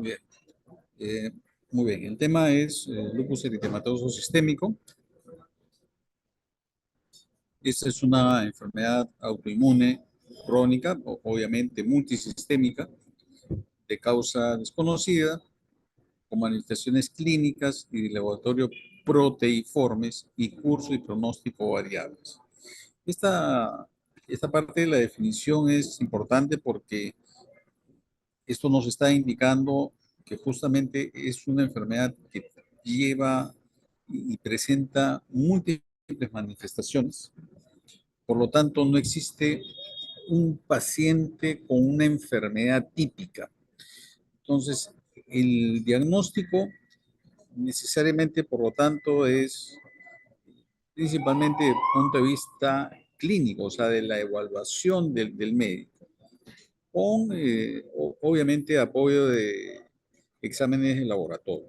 Bien, eh, muy bien. El tema es lupus eritematoso sistémico. Esta es una enfermedad autoinmune crónica, obviamente multisistémica, de causa desconocida, con manifestaciones clínicas y de laboratorio proteiformes y curso y pronóstico variables. Esta, esta parte de la definición es importante porque esto nos está indicando que justamente es una enfermedad que lleva y presenta múltiples manifestaciones. Por lo tanto, no existe un paciente con una enfermedad típica. Entonces, el diagnóstico necesariamente, por lo tanto, es principalmente desde el punto de vista clínico, o sea, de la evaluación del médico, con obviamente apoyo de exámenes de laboratorio.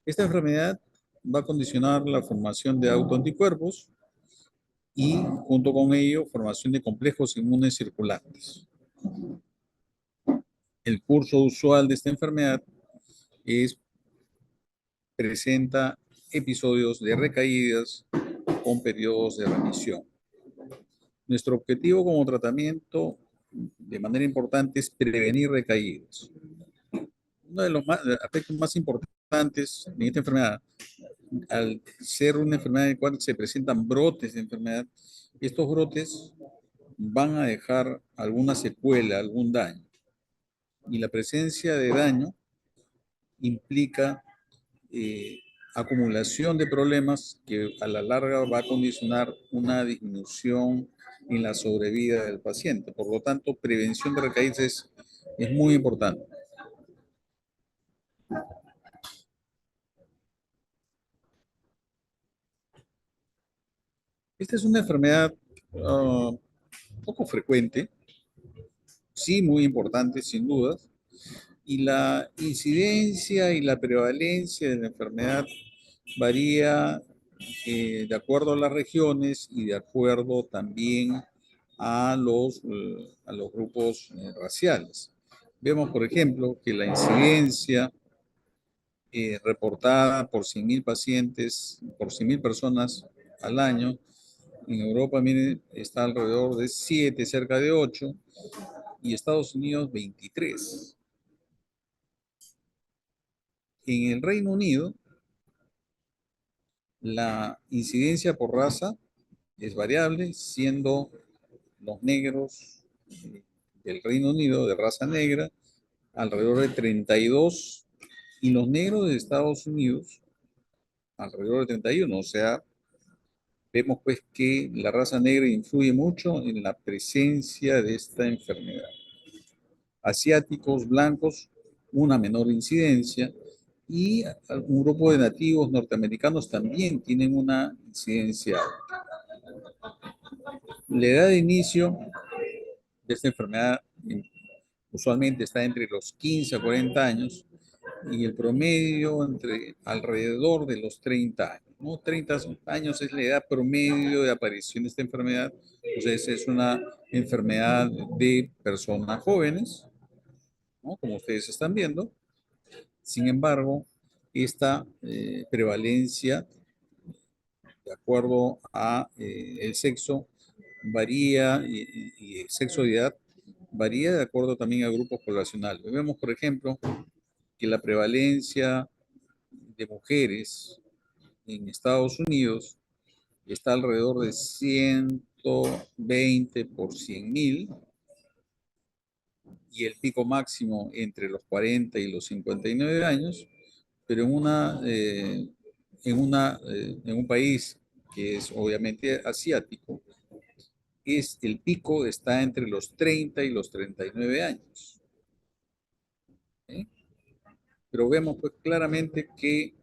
Esta enfermedad va a condicionar la formación de autoanticuerpos y, junto con ello, formación de complejos inmunes circulantes. El curso usual de esta enfermedad es, presenta episodios de recaídas con periodos de remisión. Nuestro objetivo como tratamiento, de manera importante, es prevenir recaídas. Uno de los aspectos más importantes en esta enfermedad, al ser una enfermedad en la cual se presentan brotes de enfermedad, estos brotes van a dejar alguna secuela, algún daño. Y la presencia de daño implica eh, acumulación de problemas que a la larga va a condicionar una disminución en la sobrevida del paciente. Por lo tanto, prevención de recaídas es muy importante. Esta es una enfermedad poco frecuente, sí muy importante sin dudas, y la incidencia y la prevalencia de la enfermedad varía de acuerdo a las regiones y de acuerdo también a los grupos raciales. Vemos, por ejemplo, que la incidencia reportada por 100.000 pacientes, por 100.000 personas al año, en Europa mire, está alrededor de 7, cerca de 8, y Estados Unidos 23. En el Reino Unido, la incidencia por raza es variable, siendo los negros del Reino Unido de raza negra alrededor de 32 y los negros de Estados Unidos alrededor de 31. O sea, vemos pues que la raza negra influye mucho en la presencia de esta enfermedad. Asiáticos, blancos, una menor incidencia, y un grupo de nativos norteamericanos también tienen una incidencia alta. La edad de inicio de esta enfermedad usualmente está entre los 15 a 40 años y el promedio entre alrededor de los 30 años, ¿no? 30 años es la edad promedio de aparición de esta enfermedad. Entonces es una enfermedad de personas jóvenes, ¿no? Como ustedes están viendo. Sin embargo, esta prevalencia, de acuerdo a el sexo, varía y el sexo de edad varía de acuerdo también a grupos poblacionales. Vemos, por ejemplo, que la prevalencia de mujeres en Estados Unidos está alrededor de 120 por 100.000 y el pico máximo entre los 40 y los 59 años, pero en un país que es obviamente asiático, el pico está entre los 30 y los 39 años. ¿Eh? Pero vemos pues claramente que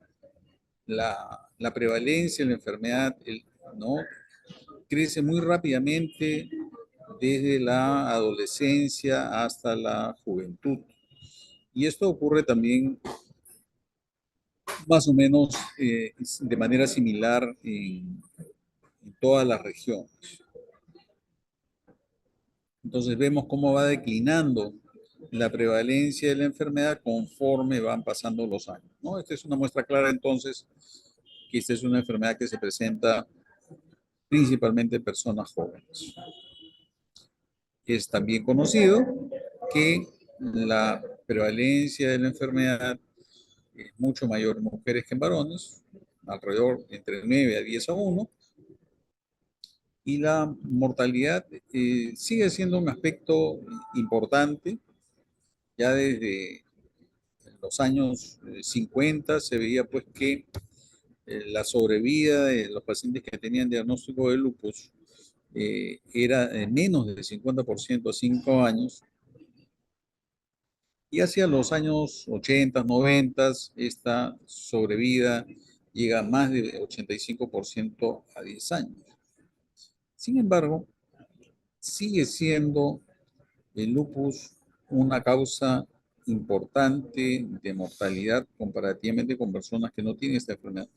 la prevalencia de la enfermedad, ¿no?, crece muy rápidamente desde la adolescencia hasta la juventud. Y esto ocurre también más o menos de manera similar en todas las regiones. Entonces vemos cómo va declinando la prevalencia de la enfermedad conforme van pasando los años, ¿no? Esta es una muestra clara entonces que esta es una enfermedad que se presenta principalmente en personas jóvenes. Es también conocido que la prevalencia de la enfermedad es mucho mayor en mujeres que en varones, alrededor entre 9 a 10 a 1, y la mortalidad sigue siendo un aspecto importante. Ya desde los años 50 se veía pues que la sobrevida de los pacientes que tenían diagnóstico de lupus era menos del 50% a 5 años, y hacia los años 80, 90, esta sobrevida llega a más de 85% a 10 años. Sin embargo, sigue siendo el lupus una causa importante de mortalidad comparativamente con personas que no tienen esta enfermedad.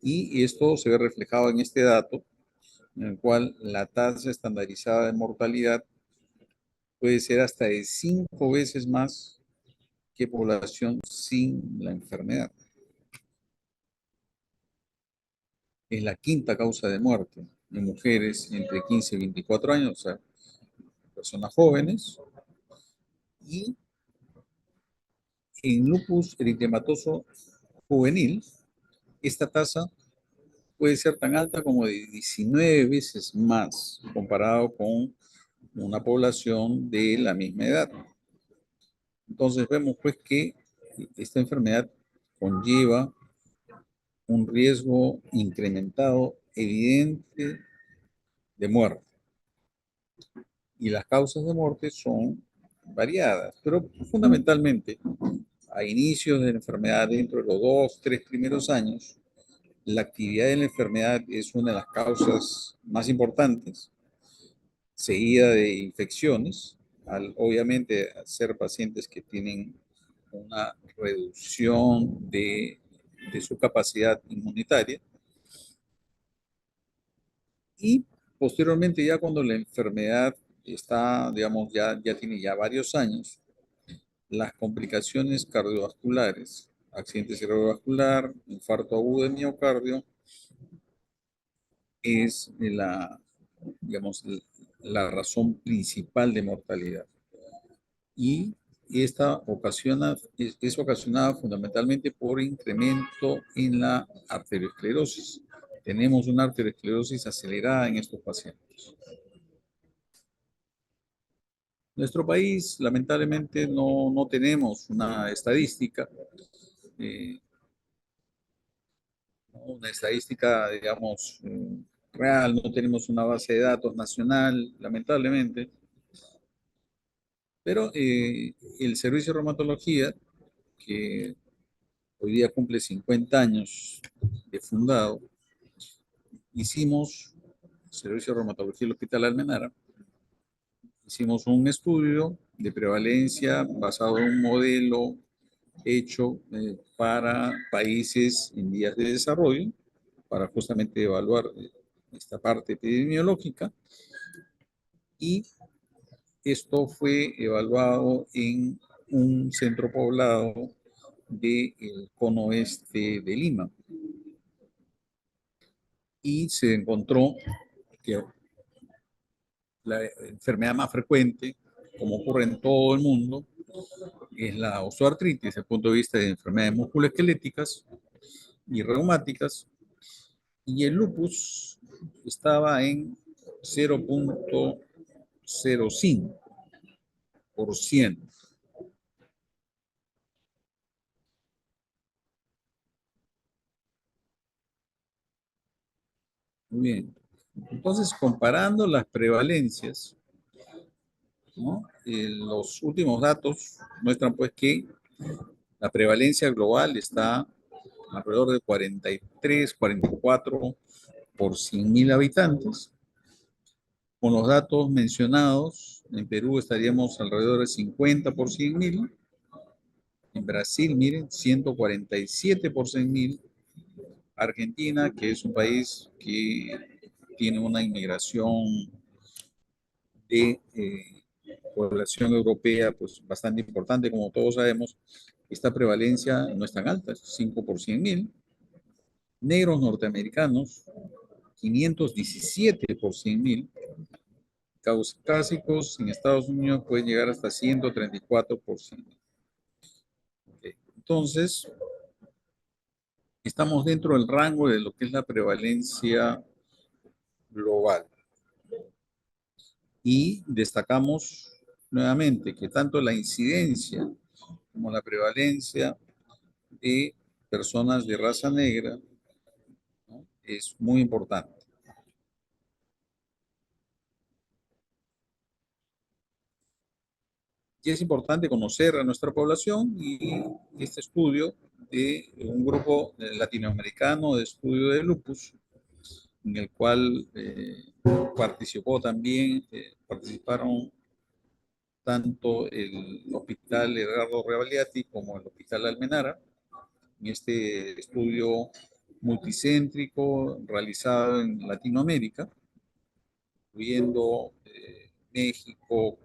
Y esto se ve reflejado en este dato, en el cual la tasa estandarizada de mortalidad puede ser hasta de 5 veces más que población sin la enfermedad. Es la quinta causa de muerte en mujeres entre 15 y 24 años, o sea, personas jóvenes, y en lupus eritematoso juvenil, esta tasa puede ser tan alta como de 19 veces más comparado con una población de la misma edad. Entonces vemos pues que esta enfermedad conlleva un riesgo incrementado evidente de muerte. Y las causas de muerte son variadas, pero fundamentalmente a inicios de la enfermedad, dentro de los 2, 3 primeros años, la actividad de la enfermedad es una de las causas más importantes, seguida de infecciones, obviamente al ser pacientes que tienen una reducción de su capacidad inmunitaria, y posteriormente ya cuando la enfermedad está, digamos, ya tiene ya varios años, las complicaciones cardiovasculares, accidente cerebrovascular, infarto agudo de miocardio, es digamos, la razón principal de mortalidad. Y esta es ocasionada fundamentalmente por incremento en la arteriosclerosis. Tenemos una arteriosclerosis acelerada en estos pacientes. Nuestro país, lamentablemente, no tenemos una estadística, eh, una estadística, digamos, real, no tenemos una base de datos nacional, lamentablemente, pero el Servicio de Reumatología, que hoy día cumple 50 años de fundado, hicimos, Servicio de Reumatología del Hospital Almenara, hicimos un estudio de prevalencia basado en un modelo hecho para países en vías de desarrollo, para justamente evaluar esta parte epidemiológica, y esto fue evaluado en un centro poblado del cono oeste de Lima, y se encontró que la enfermedad más frecuente, como ocurre en todo el mundo, es la osteoartritis desde el punto de vista de enfermedades musculoesqueléticas y reumáticas, y el lupus estaba en 0.05%. Muy bien. Entonces, comparando las prevalencias, ¿no? Los últimos datos muestran pues que la prevalencia global está alrededor de 43, 44 por 100.000 habitantes. Con los datos mencionados, en Perú estaríamos alrededor de 50 por 100.000. En Brasil, miren, 147 por 100.000. Argentina, que es un país que tiene una inmigración de población europea, pues bastante importante, como todos sabemos, esta prevalencia no es tan alta, es 5 por 100.000. Negros norteamericanos, 517 por 100.000. Caucásicos en Estados Unidos pueden llegar hasta 134 por 100.000. Okay. Entonces, estamos dentro del rango de lo que es la prevalencia global. Y destacamos nuevamente que tanto la incidencia como la prevalencia de personas de raza negra, ¿no?, es muy importante. Y es importante conocer a nuestra población, y este estudio de un grupo latinoamericano de estudio de lupus, en el cual participaron tanto el Hospital Edgardo Rebagliati como el Hospital Almenara, en este estudio multicéntrico realizado en Latinoamérica, incluyendo México,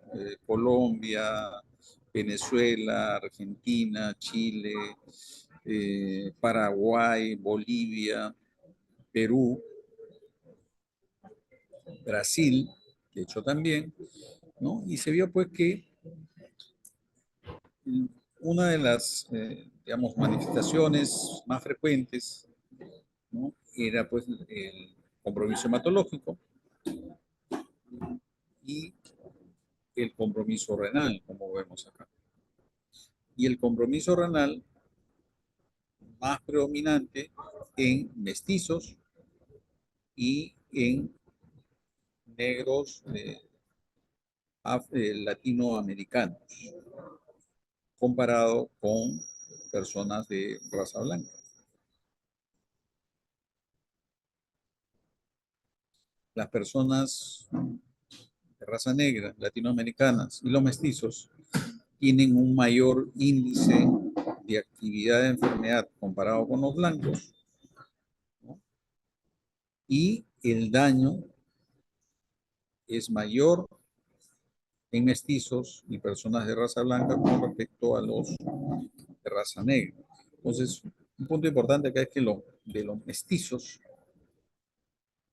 Colombia, Venezuela, Argentina, Chile, Paraguay, Bolivia, Perú, Brasil, de hecho también, ¿no? Y se vio pues que una de las, digamos, manifestaciones más frecuentes, ¿no?, era pues el compromiso hematológico y el compromiso renal, como vemos acá. Y el compromiso renal más predominante en mestizos y en negros latinoamericanos, comparado con personas de raza blanca. Las personas de raza negra, latinoamericanas y los mestizos tienen un mayor índice de actividad de enfermedad comparado con los blancos, ¿no?, y el daño es mayor en mestizos y personas de raza blanca con respecto a los de raza negra. Entonces, un punto importante acá es que de los mestizos,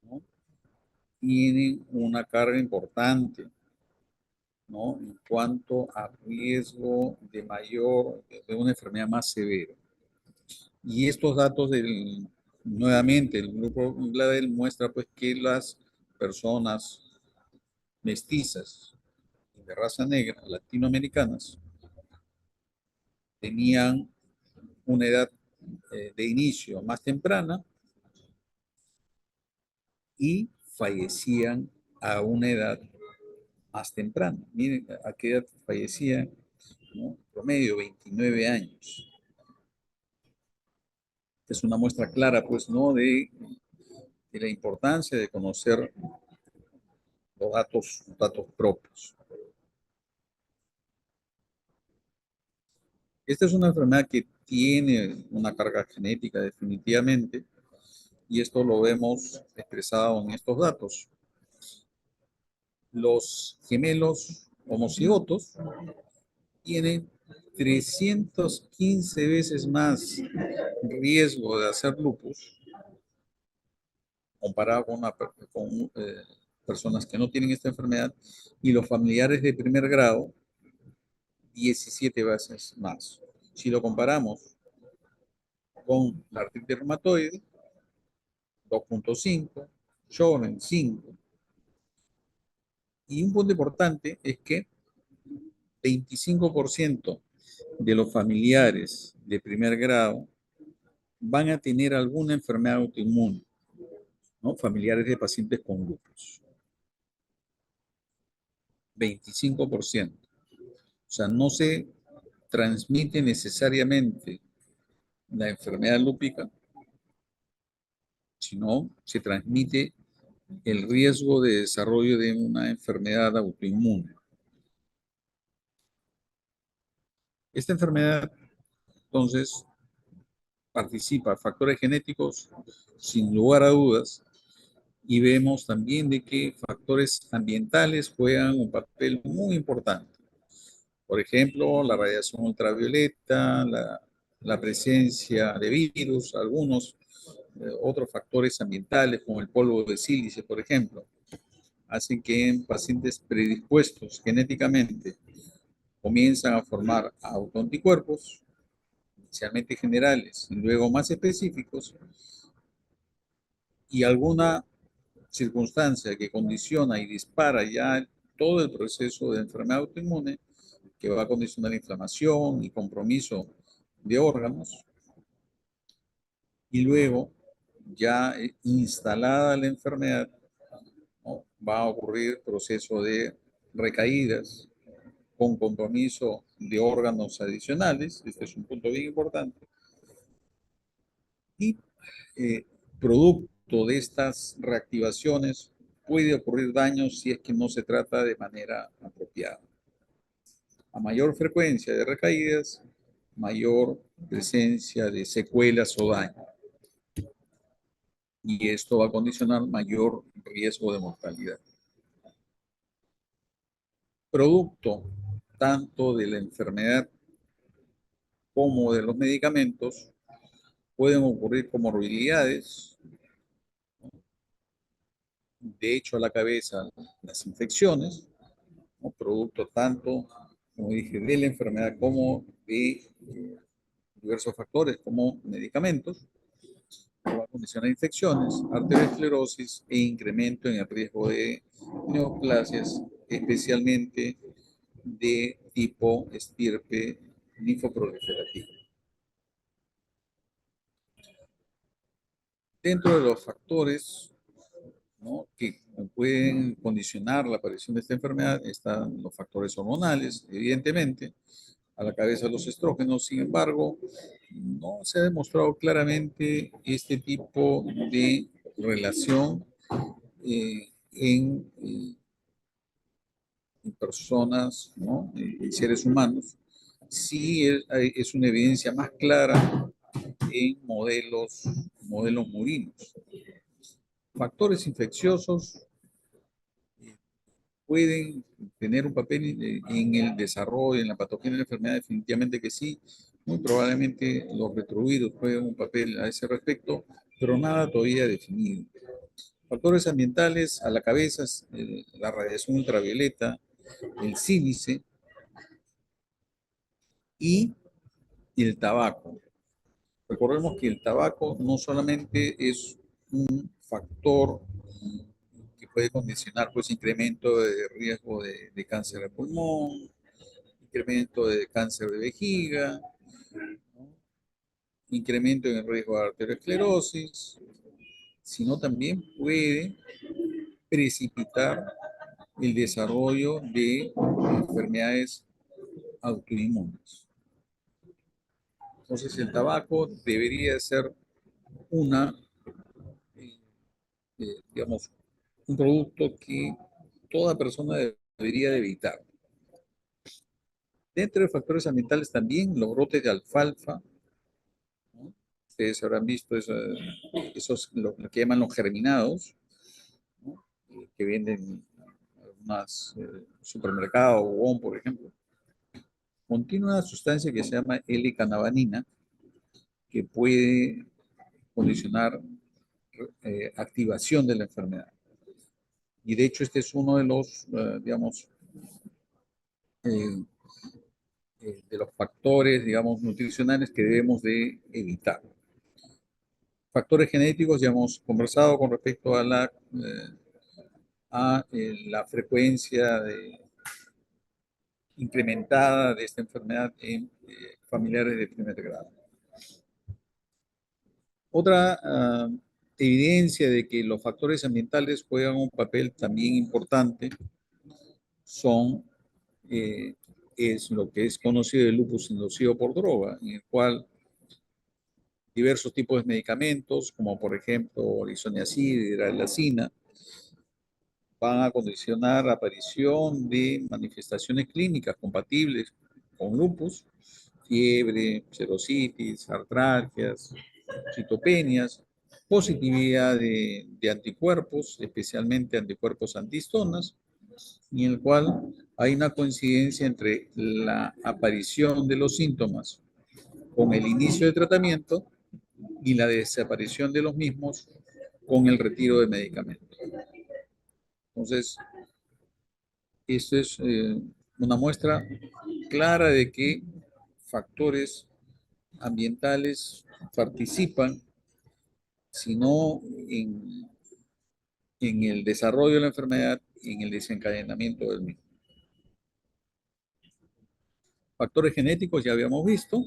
¿no?, tienen una carga importante, ¿no?, en cuanto a riesgo de una enfermedad más severa. Y estos datos nuevamente, el grupo Gladel muestra pues que las personas mestizas de raza negra, latinoamericanas, tenían una edad de inicio más temprana y fallecían a una edad más temprana. Miren a qué edad fallecían, ¿no? Promedio 29 años. Es una muestra clara, pues, ¿no?, de la importancia de conocer los datos propios. Esta es una enfermedad que tiene una carga genética definitivamente, y esto lo vemos expresado en estos datos. Los gemelos homocigotos tienen 315 veces más riesgo de hacer lupus comparado con personas que no tienen esta enfermedad, y los familiares de primer grado 17 veces más. Si lo comparamos con la artritis reumatoide, 2.5, Sjögren 5. Y un punto importante es que 25% de los familiares de primer grado van a tener alguna enfermedad autoinmune, ¿no?, familiares de pacientes con lupus. 25%. O sea, no se transmite necesariamente la enfermedad lúpica, sino se transmite el riesgo de desarrollo de una enfermedad autoinmune. Esta enfermedad, entonces, participa factores genéticos, sin lugar a dudas, Y vemos también de que factores ambientales juegan un papel muy importante. Por ejemplo, la radiación ultravioleta, la presencia de virus, algunos otros factores ambientales como el polvo de sílice, por ejemplo, hacen que en pacientes predispuestos genéticamente comienzan a formar autoanticuerpos, inicialmente generales y luego más específicos, y alguna circunstancia que condiciona y dispara ya todo el proceso de enfermedad autoinmune, que va a condicionar inflamación y compromiso de órganos, y luego, ya instalada la enfermedad, ¿no?, va a ocurrir proceso de recaídas con compromiso de órganos adicionales. Este es un punto bien importante. Y eh, producto de estas reactivaciones puede ocurrir daño si es que no se trata de manera apropiada. A mayor frecuencia de recaídas, mayor presencia de secuelas o daño. Y esto va a condicionar mayor riesgo de mortalidad. Producto tanto de la enfermedad como de los medicamentos, pueden ocurrir comorbilidades. De hecho, a la cabeza, las infecciones, ¿no?, producto tanto, como dije, de la enfermedad como de diversos factores como medicamentos, va a condicionar infecciones, arteriosclerosis e incremento en el riesgo de neoplasias, especialmente de tipo estirpe linfoproliferativa. Dentro de los factores, ¿no?, que pueden condicionar la aparición de esta enfermedad están los factores hormonales, evidentemente, a la cabeza los estrógenos. Sin embargo, no se ha demostrado claramente este tipo de relación en personas, ¿no?, en seres humanos. Sí es una evidencia más clara en modelos murinos. Factores infecciosos pueden tener un papel en el desarrollo, en la patogenia de la enfermedad, definitivamente que sí. Muy probablemente los retrovirus jueguen un papel a ese respecto, pero nada todavía definido. Factores ambientales a la cabeza, la radiación ultravioleta, el sílice y el tabaco. Recordemos que el tabaco no solamente es un factor que puede condicionar pues incremento de riesgo de cáncer de pulmón, incremento de cáncer de vejiga, ¿no?, incremento en el riesgo de arteriosclerosis, sino también puede precipitar el desarrollo de enfermedades autoinmunes. Entonces el tabaco debería ser una, digamos, un producto que toda persona debería de evitar. Dentro de factores ambientales también los brotes de alfalfa, ¿no? Ustedes habrán visto esos, lo que llaman los germinados, ¿no?, que venden en algunos supermercados, o por ejemplo. Contiene una sustancia que se llama L-canavanina, que puede condicionar activación de la enfermedad. Y de hecho este es uno de los, digamos, eh, de los factores, digamos, nutricionales que debemos de evitar. Factores genéticos, ya hemos conversado con respecto a la frecuencia incrementada de esta enfermedad en familiares de primer grado. Otra evidencia de que los factores ambientales juegan un papel también importante es lo que es conocido el lupus inducido por droga, en el cual diversos tipos de medicamentos, como por ejemplo isoniazid, hidralazina, van a condicionar la aparición de manifestaciones clínicas compatibles con lupus, fiebre, serositis, artralgias, citopenias, positividad de anticuerpos, especialmente anticuerpos antihistonas, y en el cual hay una coincidencia entre la aparición de los síntomas con el inicio de tratamiento y la desaparición de los mismos con el retiro de medicamentos. Entonces, esto es una muestra clara de que factores ambientales participan, sino en el desarrollo de la enfermedad y en el desencadenamiento del mismo. Factores genéticos ya habíamos visto,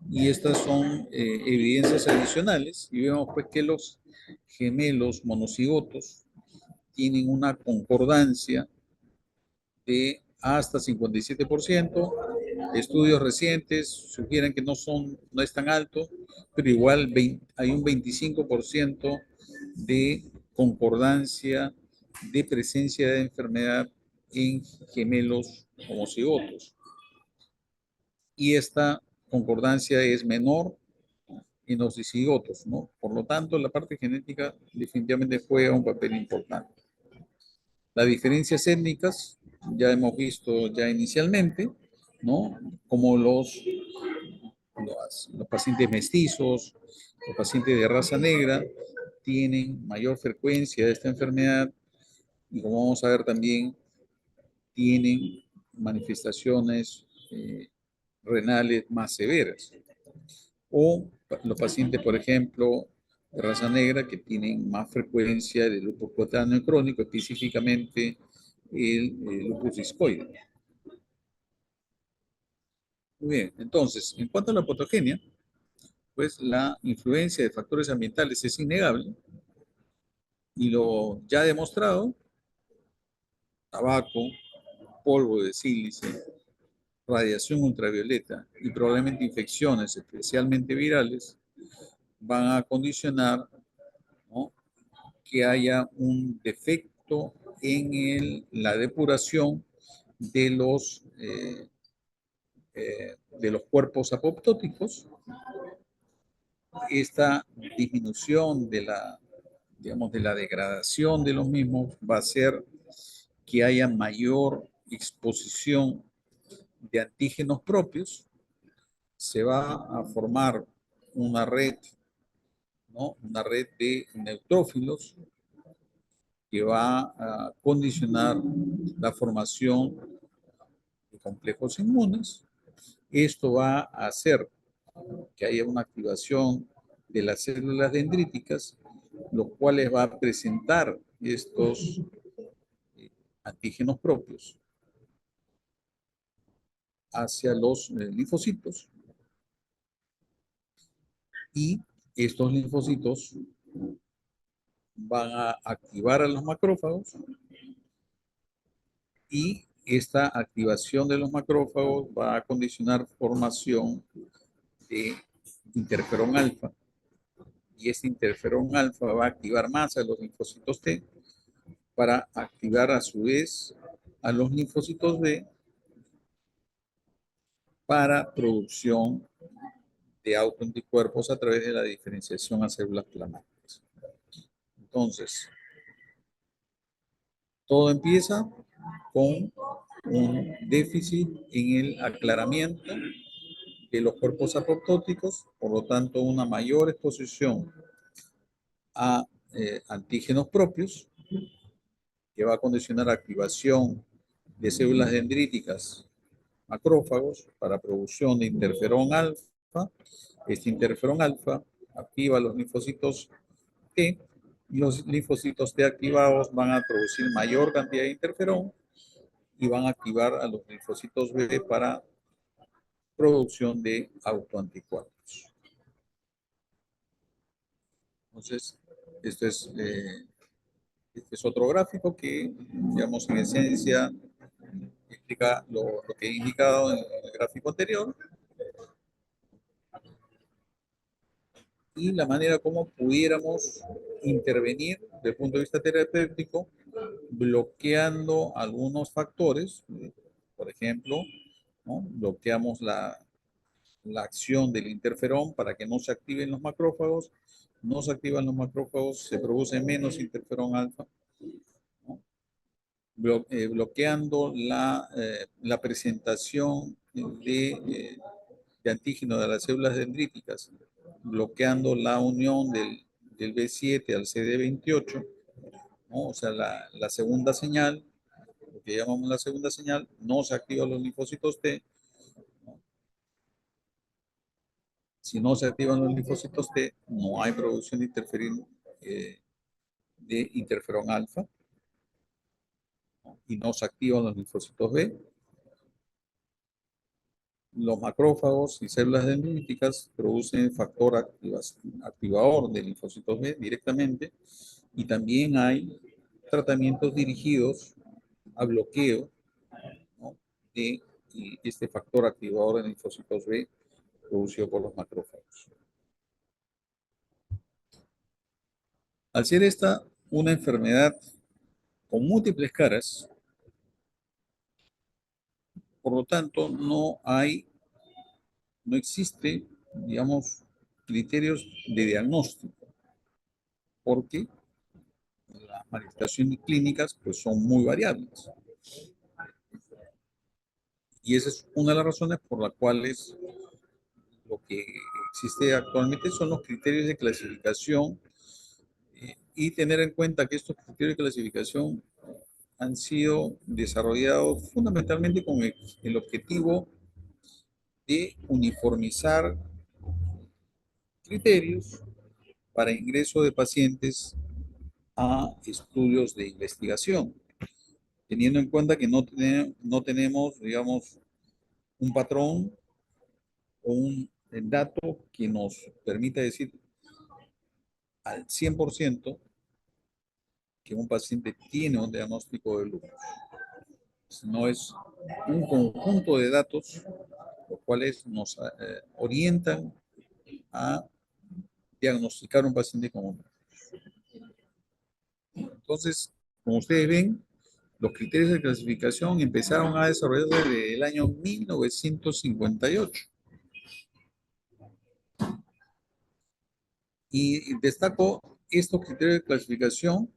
y estas son evidencias adicionales, y vemos pues que los gemelos monocigotos tienen una concordancia de hasta 57%. Estudios recientes sugieren que no es tan alto, pero igual hay un 25% de concordancia de presencia de enfermedad en gemelos homocigotos. Y esta concordancia es menor en los dicigotos, ¿no? Por lo tanto, la parte genética definitivamente juega un papel importante. Las diferencias étnicas ya hemos visto ya inicialmente, ¿no? Como los pacientes mestizos, los pacientes de raza negra tienen mayor frecuencia de esta enfermedad, y como vamos a ver también, tienen manifestaciones renales más severas. O los pacientes, por ejemplo, de raza negra que tienen más frecuencia de lupus cutáneo crónico, específicamente el lupus discoide. Muy bien, entonces, en cuanto a la patogenia, pues la influencia de factores ambientales es innegable, y lo ya demostrado: tabaco, polvo de sílice, radiación ultravioleta y probablemente infecciones, especialmente virales, van a condicionar, ¿no?, que haya un defecto en la depuración de los cuerpos apoptóticos. Esta disminución digamos, de la degradación de los mismos va a hacer que haya mayor exposición de antígenos propios. Se va a formar una red, ¿no?, una red de neutrófilos que va a condicionar la formación de complejos inmunes. Esto va a hacer que haya una activación de las células dendríticas, los cuales va a presentar estos antígenos propios hacia los linfocitos, y estos linfocitos van a activar a los macrófagos, y esta activación de los macrófagos va a condicionar formación de interferón alfa, y este interferón alfa va a activar más a los linfocitos T para activar a su vez a los linfocitos B para producción de autoanticuerpos a través de la diferenciación a células plasmáticas. Entonces, todo empieza con un déficit en el aclaramiento de los cuerpos apoptóticos, por lo tanto, una mayor exposición a antígenos propios, que va a condicionar activación de células dendríticas, macrófagos, para producción de interferón alfa. Este interferón alfa activa los linfocitos T, y los linfocitos T activados van a producir mayor cantidad de interferón y van a activar a los linfocitos B para producción de autoanticuerpos. Entonces, este es otro gráfico que, digamos, en esencia explica lo que he indicado en el gráfico anterior, y la manera como pudiéramos intervenir desde el punto de vista terapéutico, bloqueando algunos factores. Por ejemplo, ¿no?, bloqueamos la acción del interferón para que no se activen los macrófagos, no se activan los macrófagos, se produce menos interferón alfa, ¿no? Bloqueando la presentación de antígeno de las células dendríticas, bloqueando la unión del B7 al CD28, ¿no? O sea, la segunda señal, lo que llamamos la segunda señal, no se activan los linfocitos T. Si no se activan los linfocitos T, no hay producción de de interferón alfa, ¿no? Y no se activan los linfocitos B. Los macrófagos y células dendríticas producen factor activador de linfocitos B directamente, y también hay tratamientos dirigidos a bloqueo, ¿no? de este factor activador de linfocitos B producido por los macrófagos. Al ser esta una enfermedad con múltiples caras, por lo tanto, no existe, digamos, criterios de diagnóstico, porque las manifestaciones clínicas pues, son muy variables. Y esa es una de las razones por las cuales lo que existe actualmente son los criterios de clasificación, y tener en cuenta que estos criterios de clasificación han sido desarrollados fundamentalmente con el objetivo de uniformizar criterios para ingreso de pacientes a estudios de investigación, teniendo en cuenta que no tenemos, digamos, un patrón o un dato que nos permita decir al 100% que un paciente tiene un diagnóstico de lupus. No es un conjunto de datos los cuales nos orientan a diagnosticar un paciente con lupus. Entonces, como ustedes ven, los criterios de clasificación empezaron a desarrollarse desde el año 1958. Y destaco estos criterios de clasificación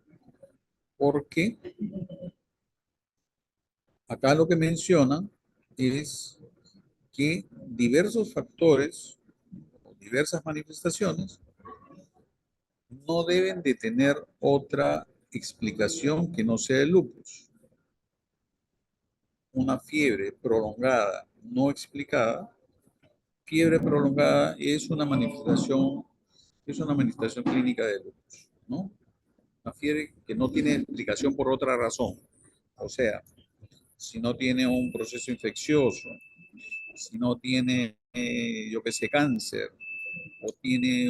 porque acá lo que menciona es que diversos factores o diversas manifestaciones no deben de tener otra explicación que no sea el lupus. Una fiebre prolongada no explicada, fiebre prolongada es una manifestación clínica de lupus, ¿no? Una fiebre que no tiene explicación por otra razón. O sea, si no tiene un proceso infeccioso, si no tiene, yo qué sé, cáncer, o tiene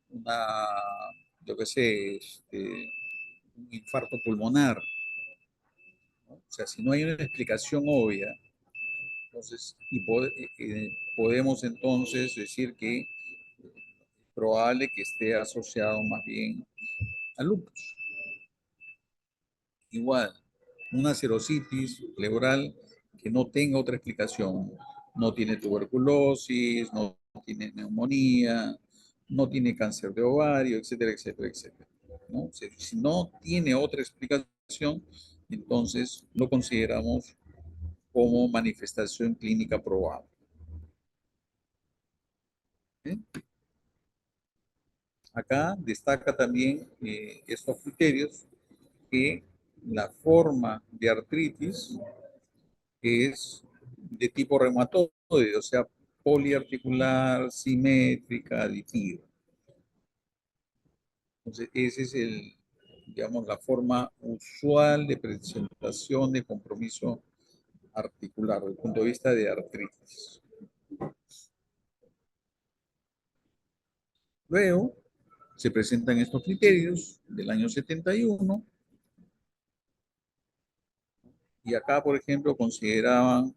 una, yo qué sé, un infarto pulmonar, ¿no? O sea, si no hay una explicación obvia, entonces, podemos entonces decir que es probable que esté asociado más bien al lupus. Igual, una serositis pleural que no tenga otra explicación, no tiene tuberculosis, no tiene neumonía, no tiene cáncer de ovario, etcétera, etcétera, etcétera, ¿no? Si no tiene otra explicación, entonces lo consideramos como manifestación clínica probable. ¿Sí? Acá destaca también estos criterios, que la forma de artritis es de tipo reumatoide, o sea, poliarticular, simétrica, adictiva. Entonces, ese es digamos, la forma usual de presentación de compromiso articular, desde el punto de vista de artritis. Luego, se presentan estos criterios del año 71, y acá, por ejemplo, consideraban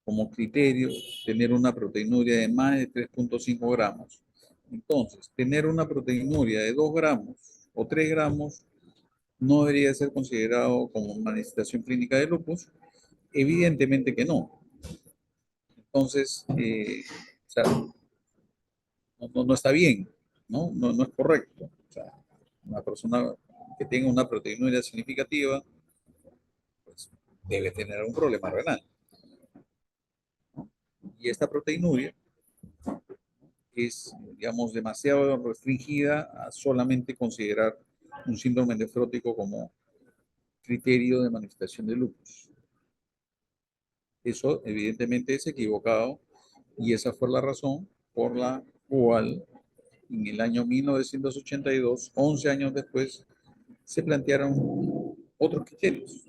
como criterio tener una proteinuria de más de 3,5 gramos. Entonces, tener una proteinuria de 2 gramos o 3 gramos no debería ser considerado como manifestación clínica de lupus. Evidentemente que no. Entonces, o sea, no está bien, no es correcto. O sea, una persona que tenga una proteinuria significativa, pues debe tener un problema renal. Y esta proteinuria es, digamos, demasiado restringida a solamente considerar un síndrome nefrótico como criterio de manifestación de lupus. Eso evidentemente es equivocado y esa fue la razón por la cual en el año 1982, 11 años después, se plantearon otros criterios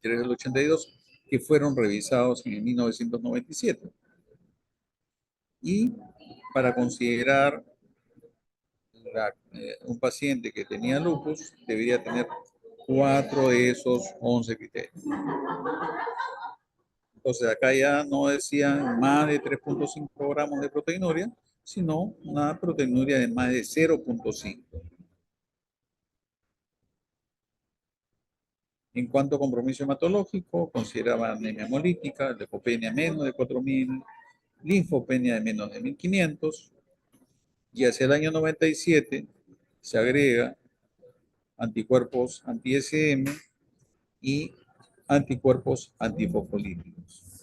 del 82 que fueron revisados en el 1997. Y para considerar un paciente que tenía lupus, debería tener 4 de esos 11 criterios. Entonces acá ya no decían más de 3.5 gramos de proteinuria, sino una proteinuria de más de 0.5. En cuanto a compromiso hematológico, consideraba anemia hemolítica, leucopenia menos de 4.000, linfopenia de menos de 1.500, y hacia el año 97 se agrega anticuerpos anti-SM y anticuerpos antifosfolípicos.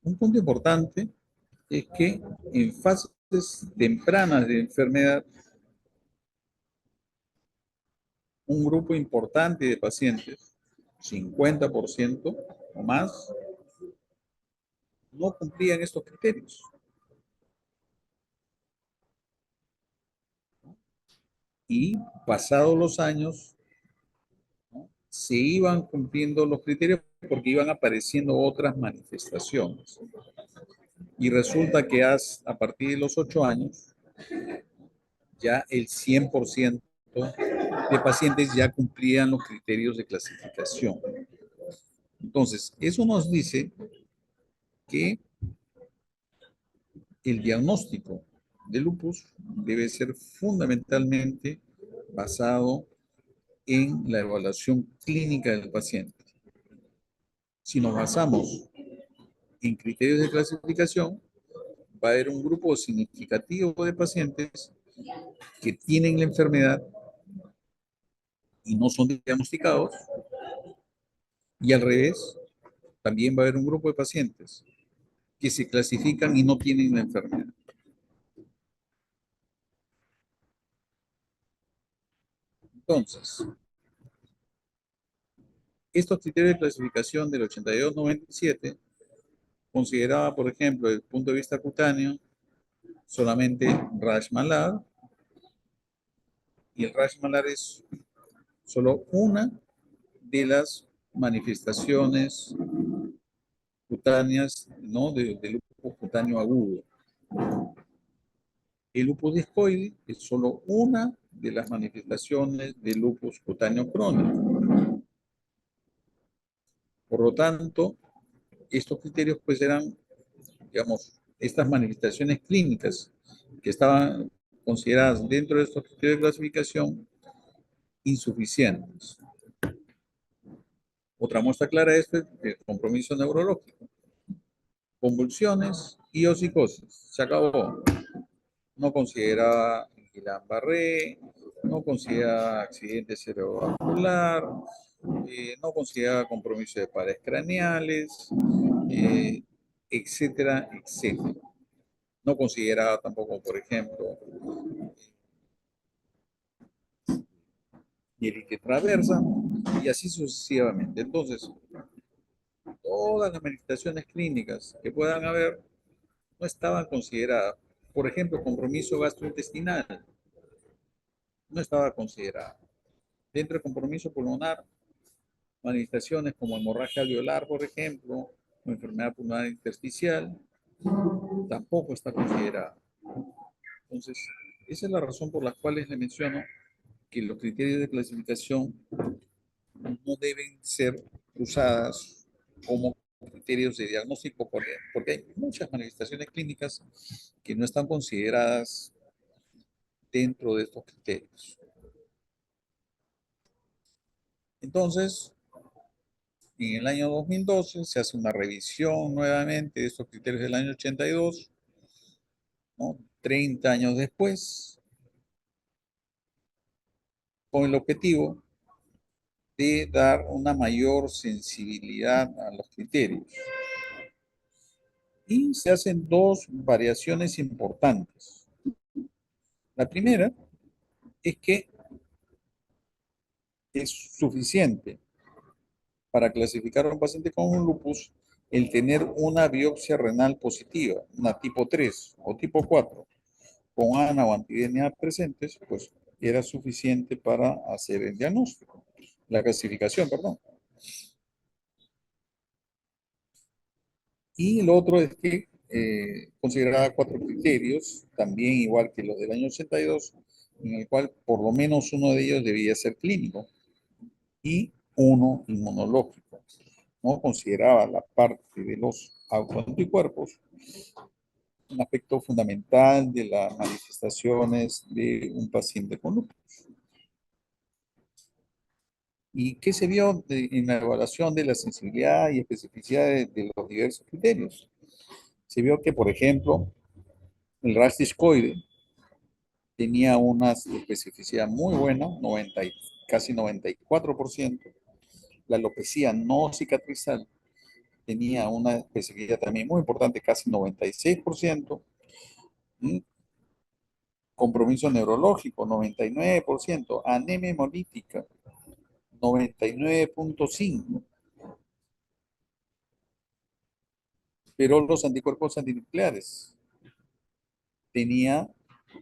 Un punto importante es que en fases tempranas de enfermedad, un grupo importante de pacientes, 50% o más, no cumplían estos criterios. Y pasados los años, ¿no?, se iban cumpliendo los criterios porque iban apareciendo otras manifestaciones. Y resulta que a partir de los 8 años, ya el 100% de pacientes ya cumplían los criterios de clasificación. Entonces, eso nos dice que el diagnóstico de lupus debe ser fundamentalmente basado en la evaluación clínica del paciente. Si nos basamos en criterios de clasificación, va a haber un grupo significativo de pacientes que tienen la enfermedad y no son diagnosticados, y al revés, también va a haber un grupo de pacientes que se clasifican y no tienen la enfermedad. Entonces, estos criterios de clasificación del 82-97 consideraba, por ejemplo, desde el punto de vista cutáneo, solamente rash malar, y el rash malar es solo una de las manifestaciones cutáneas, ¿no?, de lupus cutáneo agudo. El lupus discoide es solo una de las manifestaciones de lupus cutáneo crónico. Por lo tanto, estos criterios pues eran, digamos, estas manifestaciones clínicas que estaban consideradas dentro de estos criterios de clasificación insuficientes. Otra muestra clara es el compromiso neurológico, convulsiones y o psicosis. Se acabó. No considera Guillain-Barré, no considera accidente cerebrovascular, no considera compromiso de pares craneales, eh, etcétera, etcétera. No consideraba tampoco, por ejemplo, mielitis transversa, y así sucesivamente. Entonces, todas las manifestaciones clínicas que puedan haber no estaban consideradas. Por ejemplo, compromiso gastrointestinal no estaba considerado. Dentro del compromiso pulmonar, manifestaciones como hemorragia alveolar, por ejemplo, o enfermedad pulmonar intersticial, tampoco está considerada. Entonces, esa es la razón por la cual le menciono que los criterios de clasificación no deben ser usadas como criterios de diagnóstico, porque hay muchas manifestaciones clínicas que no están consideradas dentro de estos criterios. Entonces, en el año 2012 se hace una revisión nuevamente de estos criterios del año 82, ¿no? 30 años después, con el objetivo de dar una mayor sensibilidad a los criterios. Y se hacen dos variaciones importantes. La primera es que es suficiente para clasificar a un paciente con un lupus el tener una biopsia renal positiva, una tipo 3 o tipo 4, con ANA o anti-DNA presentes, pues era suficiente para hacer el diagnóstico, la clasificación, perdón. Y lo otro es que consideraba cuatro criterios, también igual que los del año 82, en el cual por lo menos uno de ellos debía ser clínico y uno inmunológico. No consideraba la parte de los autoanticuerpos un aspecto fundamental de las manifestaciones de un paciente con lupus. ¿Y qué se vio en la evaluación de la sensibilidad y especificidad de los diversos criterios? Se vio que, por ejemplo, el RAS discoide tenía una especificidad muy buena, casi 94%. La alopecia no cicatrizal tenía una especificidad también muy importante, casi 96%. ¿Mm? Compromiso neurológico, 99%. Anemia hemolítica, 99.5%. Pero los anticuerpos antinucleares tenía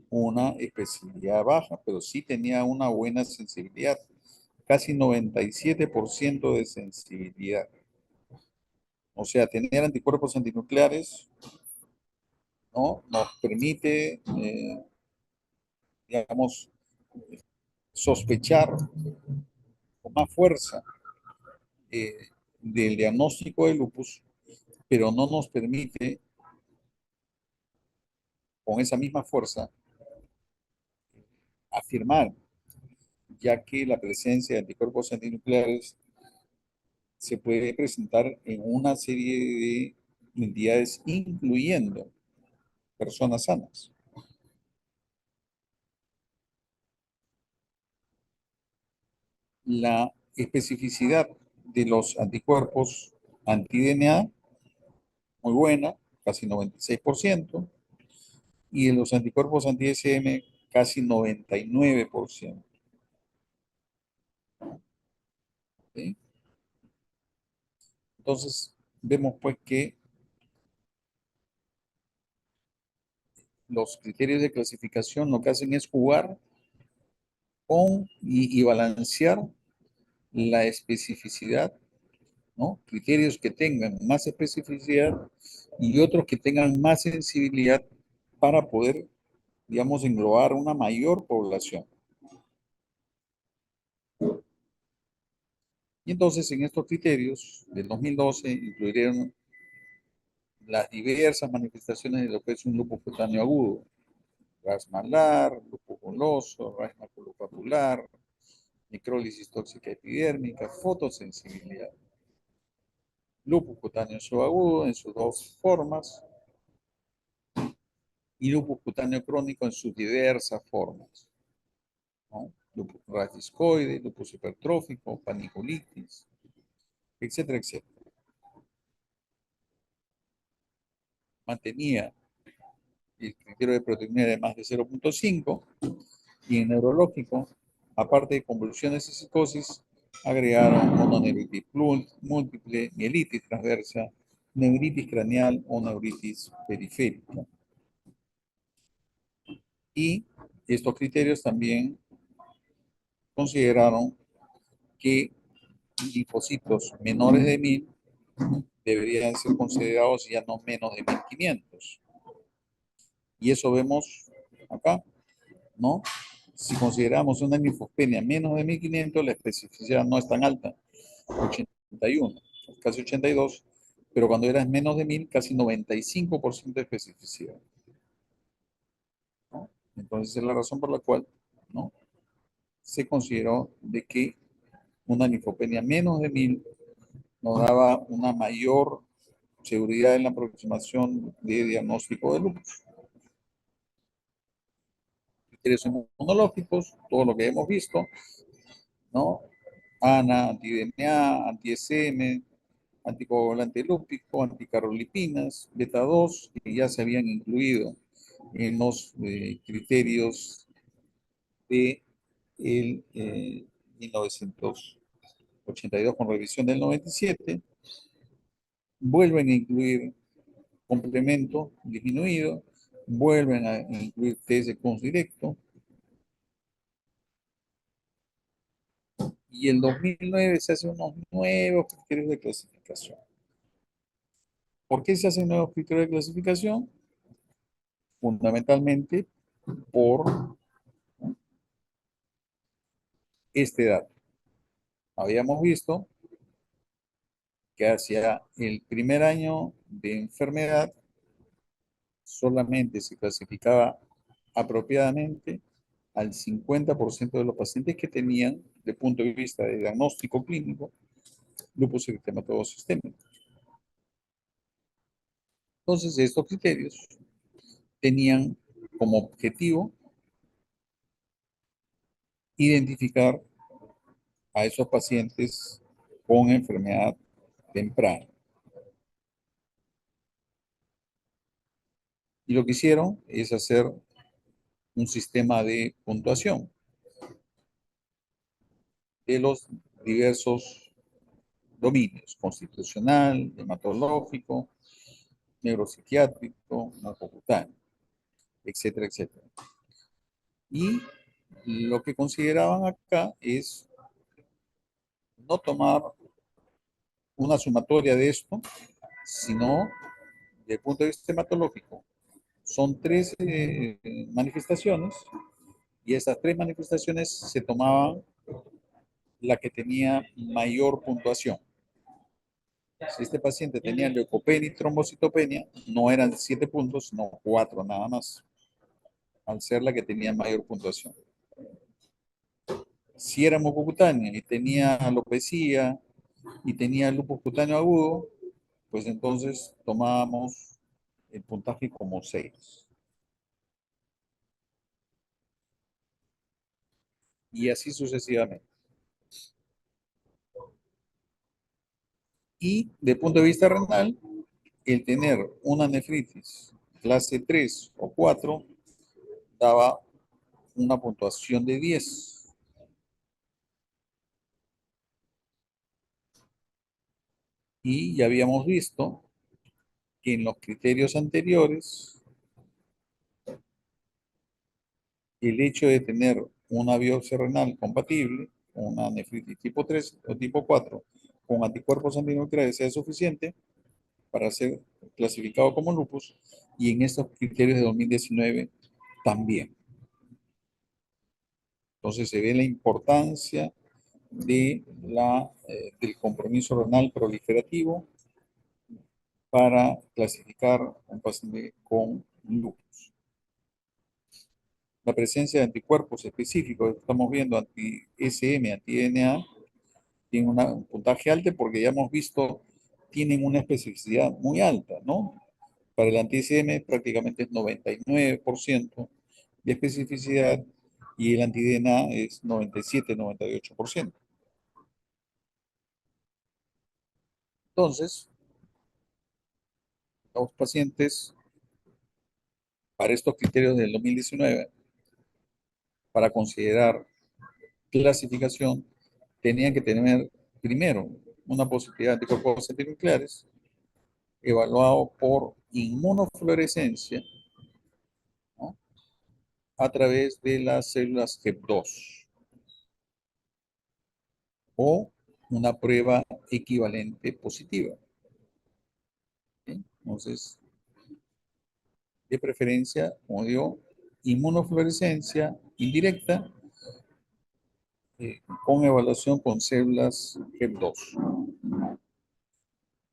una especificidad baja, pero sí tenía una buena sensibilidad, casi 97% de sensibilidad. O sea, tener anticuerpos antinucleares, ¿no? Nos permite, digamos, sospechar con más fuerza del diagnóstico de lupus, pero no nos permite con esa misma fuerza afirmar, ya que la presencia de anticuerpos antinucleares se puede presentar en una serie de entidades, incluyendo personas sanas. La especificidad de los anticuerpos anti-DNA, muy buena, casi 96%, y de los anticuerpos anti-SM, casi 99%. ¿Sí? Entonces, vemos pues que los criterios de clasificación lo que hacen es jugar con y balancear la especificidad, ¿no? Criterios que tengan más especificidad y otros que tengan más sensibilidad para poder, digamos, englobar una mayor población. Y entonces en estos criterios del 2012 incluyeron las diversas manifestaciones de lo que es un lupus cutáneo agudo: RAS malar, lupus goloso, RAS maculopapular, necrólisis tóxica epidérmica, fotosensibilidad. Lupus cutáneo subagudo en sus dos formas y lupus cutáneo crónico en sus diversas formas, ¿no? Lupus raquiscoide, lupus hipertrófico, paniculitis, etcétera, etcétera. Mantenía el criterio de proteinuria de más de 0.5 y en neurológico, aparte de convulsiones y psicosis, agregaron mononeuritis múltiple, mielitis transversa, neuritis craneal o neuritis periférica. Y estos criterios también consideraron que linfocitos menores de 1000 deberían ser considerados ya no menos de 1500. Y eso vemos acá, ¿no? Si consideramos una linfopenia menos de 1500, la especificidad no es tan alta, 81, casi 82, pero cuando era menos de 1000, casi 95% de especificidad, ¿no? Entonces es la razón por la cual, ¿no?, se consideró de que una linfopenia menos de 1000 nos daba una mayor seguridad en la aproximación de diagnóstico de lupus. Criterios inmunológicos, todo lo que hemos visto, ¿no? ANA, anti-DNA, anti-SM, anticoagulante lúpico, anticarolipinas, beta 2, que ya se habían incluido en los criterios de el 1982 con revisión del 97, vuelven a incluir complemento disminuido, vuelven a incluir test de cons directo, y en 2009 se hacen unos nuevos criterios de clasificación. ¿Por qué se hacen nuevos criterios de clasificación? Fundamentalmente por este dato. Habíamos visto que hacia el primer año de enfermedad solamente se clasificaba apropiadamente al 50% de los pacientes que tenían, desde el punto de vista de diagnóstico clínico, lupus eritematoso sistémico. Entonces, estos criterios tenían como objetivo identificar a esos pacientes con enfermedad temprana. Y lo que hicieron es hacer un sistema de puntuación de los diversos dominios: constitucional, hematológico, neuropsiquiátrico, narcocutáneo, etcétera, etcétera. Y lo que consideraban acá es no tomar una sumatoria de esto, sino desde el punto de vista hematológico. Son tres manifestaciones, y esas tres manifestaciones se tomaban la que tenía mayor puntuación. Si este paciente tenía leucopenia y trombocitopenia, no eran 7 puntos, sino 4 nada más, al ser la que tenía mayor puntuación. Si era mucocutánea y tenía alopecia y tenía lupus cutáneo agudo, pues entonces tomábamos el puntaje como 6. Y así sucesivamente. Y de punto de vista renal, el tener una nefritis clase 3 o 4 daba una puntuación de 10. Y ya habíamos visto que en los criterios anteriores, el hecho de tener una biopsia renal compatible, una nefritis tipo 3 o tipo 4, con anticuerpos antinucleares sea suficiente para ser clasificado como lupus, y en estos criterios de 2019 también. Entonces se ve la importancia del compromiso renal proliferativo para clasificar un paciente con lupus. La presencia de anticuerpos específicos, estamos viendo anti-SM, anti-DNA, tiene un puntaje alto porque ya hemos visto, tienen una especificidad muy alta, ¿no? Para el anti-SM prácticamente es 99% de especificidad, y el anti-DNA es 97-98%. Entonces, los pacientes, para estos criterios del 2019, para considerar clasificación, tenían que tener primero una positividad de anticuerpos antinucleares evaluado por inmunofluorescencia, ¿no? A través de las células HEP2, o una prueba equivalente positiva, ¿sí? Entonces, de preferencia, como digo, inmunofluorescencia indirecta, con evaluación con células HEP2.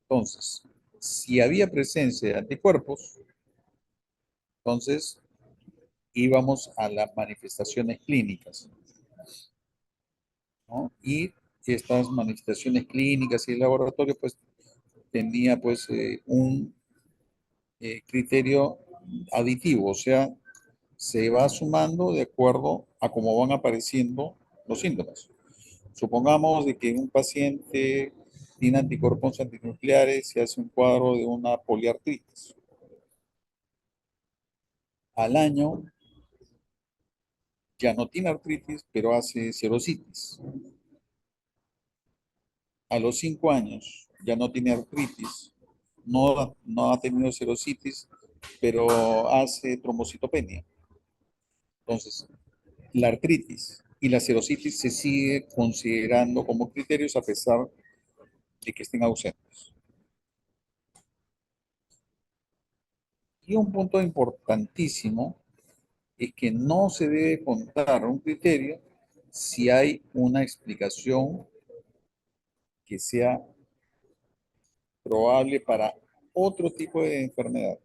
Entonces, si había presencia de anticuerpos, entonces íbamos a las manifestaciones clínicas, ¿no? Y estas manifestaciones clínicas y el laboratorio, pues tenía pues un criterio aditivo, o sea, se va sumando de acuerdo a cómo van apareciendo los síntomas. Supongamos de que un paciente tiene anticuerpos antinucleares, se hace un cuadro de una poliartritis. Al año ya no tiene artritis, pero hace serositis. A los 5 años ya no tiene artritis, no ha tenido serositis, pero hace trombocitopenia. Entonces, la artritis y la serositis se sigue considerando como criterios a pesar de que estén ausentes. Y un punto importantísimo es que no se debe contar un criterio si hay una explicación que sea probable para otro tipo de enfermedad,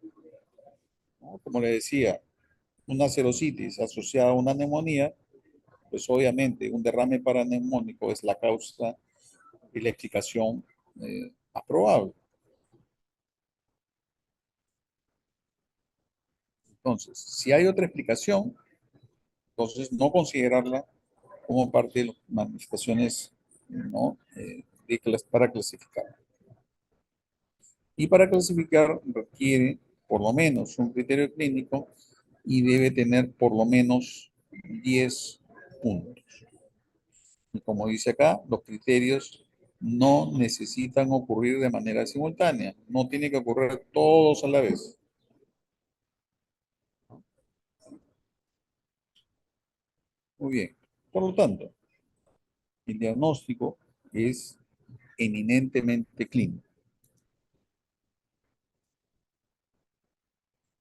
¿no? Como le decía, una serositis asociada a una neumonía, pues obviamente un derrame paraneumónico es la causa y la explicación más probable. Entonces, si hay otra explicación, entonces no considerarla como parte de las manifestaciones, ¿no? Para clasificar. Y para clasificar requiere por lo menos un criterio clínico y debe tener por lo menos 10 puntos. Y como dice acá, los criterios no necesitan ocurrir de manera simultánea, no tiene que ocurrir todos a la vez. Muy bien. Por lo tanto, el diagnóstico es eminentemente clínico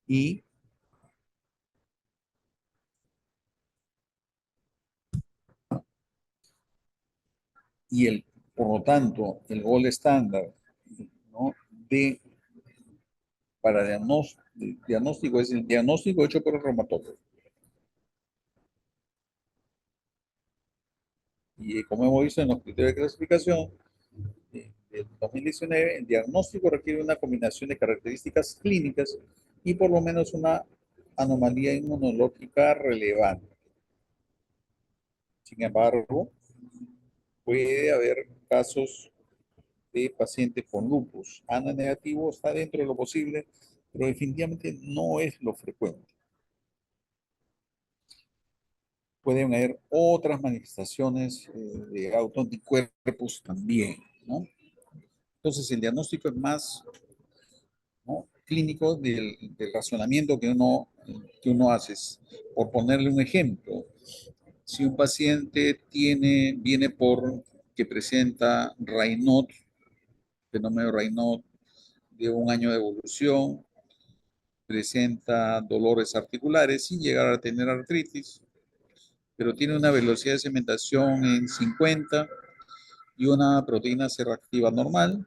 y, por lo tanto, el gol estándar, ¿no? Para diagnóstico es el diagnóstico hecho por el reumatólogo. Y como hemos visto en los criterios de clasificación del 2019, el diagnóstico requiere una combinación de características clínicas y por lo menos una anomalía inmunológica relevante. Sin embargo, puede haber casos de pacientes con lupus. ANA negativo está dentro de lo posible, pero definitivamente no es lo frecuente. Pueden haber otras manifestaciones de autoanticuerpos también, ¿no? Entonces, el diagnóstico es más, ¿no? Clínico del razonamiento que uno hace. Por ponerle un ejemplo, si un paciente viene por que presenta Raynaud, fenómeno Raynaud de un año de evolución, presenta dolores articulares sin llegar a tener artritis, pero tiene una velocidad de cementación en 50 y una proteína C reactiva normal.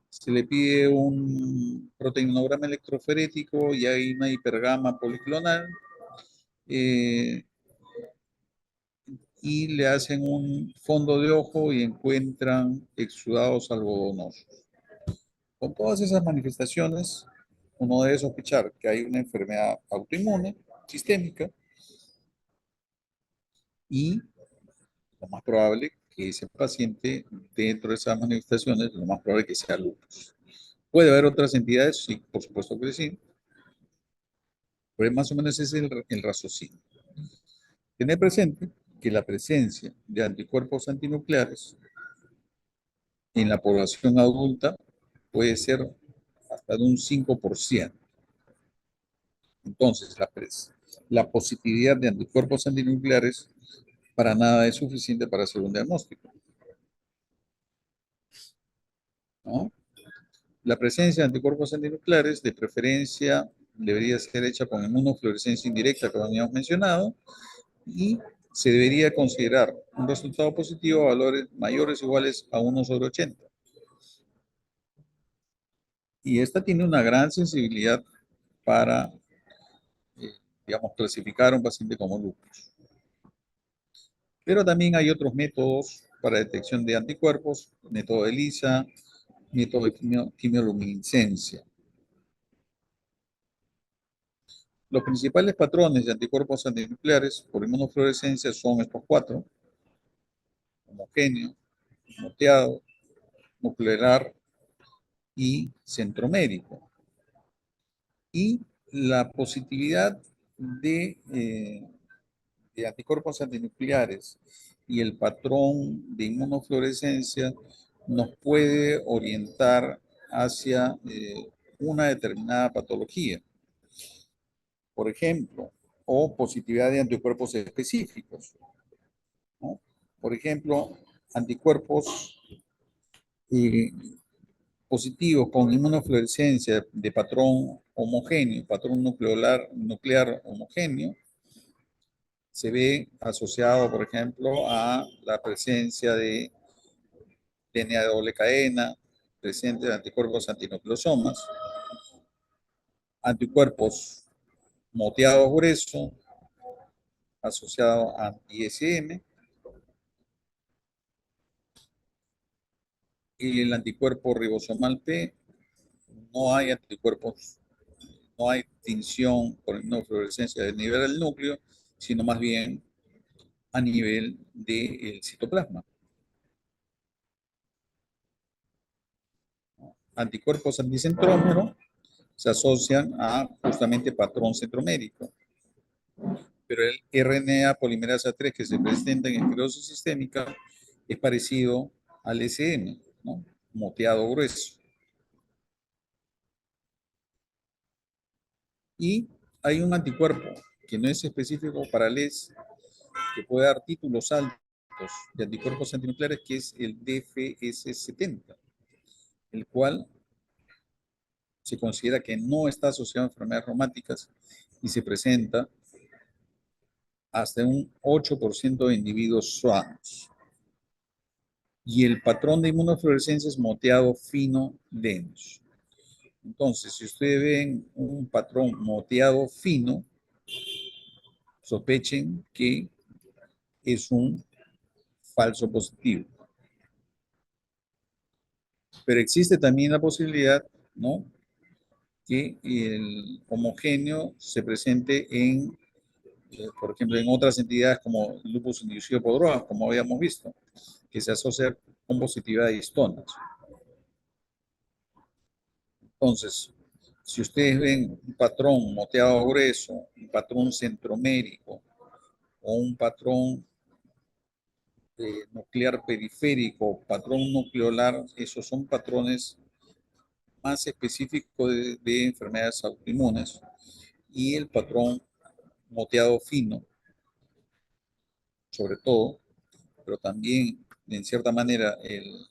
Se le pide un proteinograma electroforético y hay una hipergama policlonal, eh, y le hacen un fondo de ojo y encuentran exudados algodonosos. Con todas esas manifestaciones, uno debe sospechar que hay una enfermedad autoinmune sistémica y lo más probable que ese paciente, dentro de esas manifestaciones, lo más probable que sea lupus. ¿Puede haber otras entidades? Sí, por supuesto que sí. Pero más o menos ese es el raciocinio. Tener presente que la presencia de anticuerpos antinucleares en la población adulta puede ser hasta de un 5%. Entonces, la positividad de anticuerpos antinucleares para nada es suficiente para hacer un diagnóstico, ¿no? La presencia de anticuerpos antinucleares, de preferencia, debería ser hecha con inmunofluorescencia indirecta, como habíamos mencionado, y se debería considerar un resultado positivo a valores mayores o iguales a 1/80. Y esta tiene una gran sensibilidad para, digamos, clasificar a un paciente como lupus. Pero también hay otros métodos para detección de anticuerpos, método de ELISA, método de quimioluminiscencia. Los principales patrones de anticuerpos antinucleares por inmunofluorescencia son estos cuatro: homogéneo, moteado, nuclear y centromérico. Y la positividad de anticuerpos antinucleares y el patrón de inmunofluorescencia nos puede orientar hacia una determinada patología, por ejemplo, o positividad de anticuerpos específicos, ¿no? Por ejemplo, anticuerpos eh, positivos con inmunofluorescencia de patrón homogéneo, patrón nuclear homogéneo, se ve asociado, por ejemplo, a la presencia de DNA de doble cadena, presente de anticuerpos antinucleosomas, anticuerpos moteados grueso, asociado a ISM, y el anticuerpo ribosomal P, no hay anticuerpos, no hay tinción por inmunofluorescencia del nivel del núcleo, sino más bien a nivel del citoplasma. Anticuerpos anticentrómero se asocian a justamente patrón centromérico, pero el RNA polimerasa 3 que se presenta en esclerosis sistémica es parecido al SM, ¿no? Moteado grueso. Y hay un anticuerpo que no es específico para LES, que puede dar títulos altos de anticuerpos antinucleares, que es el DFS70, el cual se considera que no está asociado a enfermedades reumáticas y se presenta hasta un 8% de individuos sanos. Y el patrón de inmunofluorescencia es moteado fino denso. Entonces, si ustedes ven un patrón moteado fino, sospechen que es un falso positivo. Pero existe también la posibilidad, ¿no?, que el homogéneo se presente en, por ejemplo, en otras entidades como lupus inducido por drogas, como habíamos visto, que se asocia con positividad de histonas. Entonces, si ustedes ven un patrón moteado grueso, un patrón centromérico o un patrón nuclear periférico, patrón nucleolar, esos son patrones más específicos de enfermedades autoinmunes. Y el patrón moteado fino, sobre todo, pero también, en cierta manera, el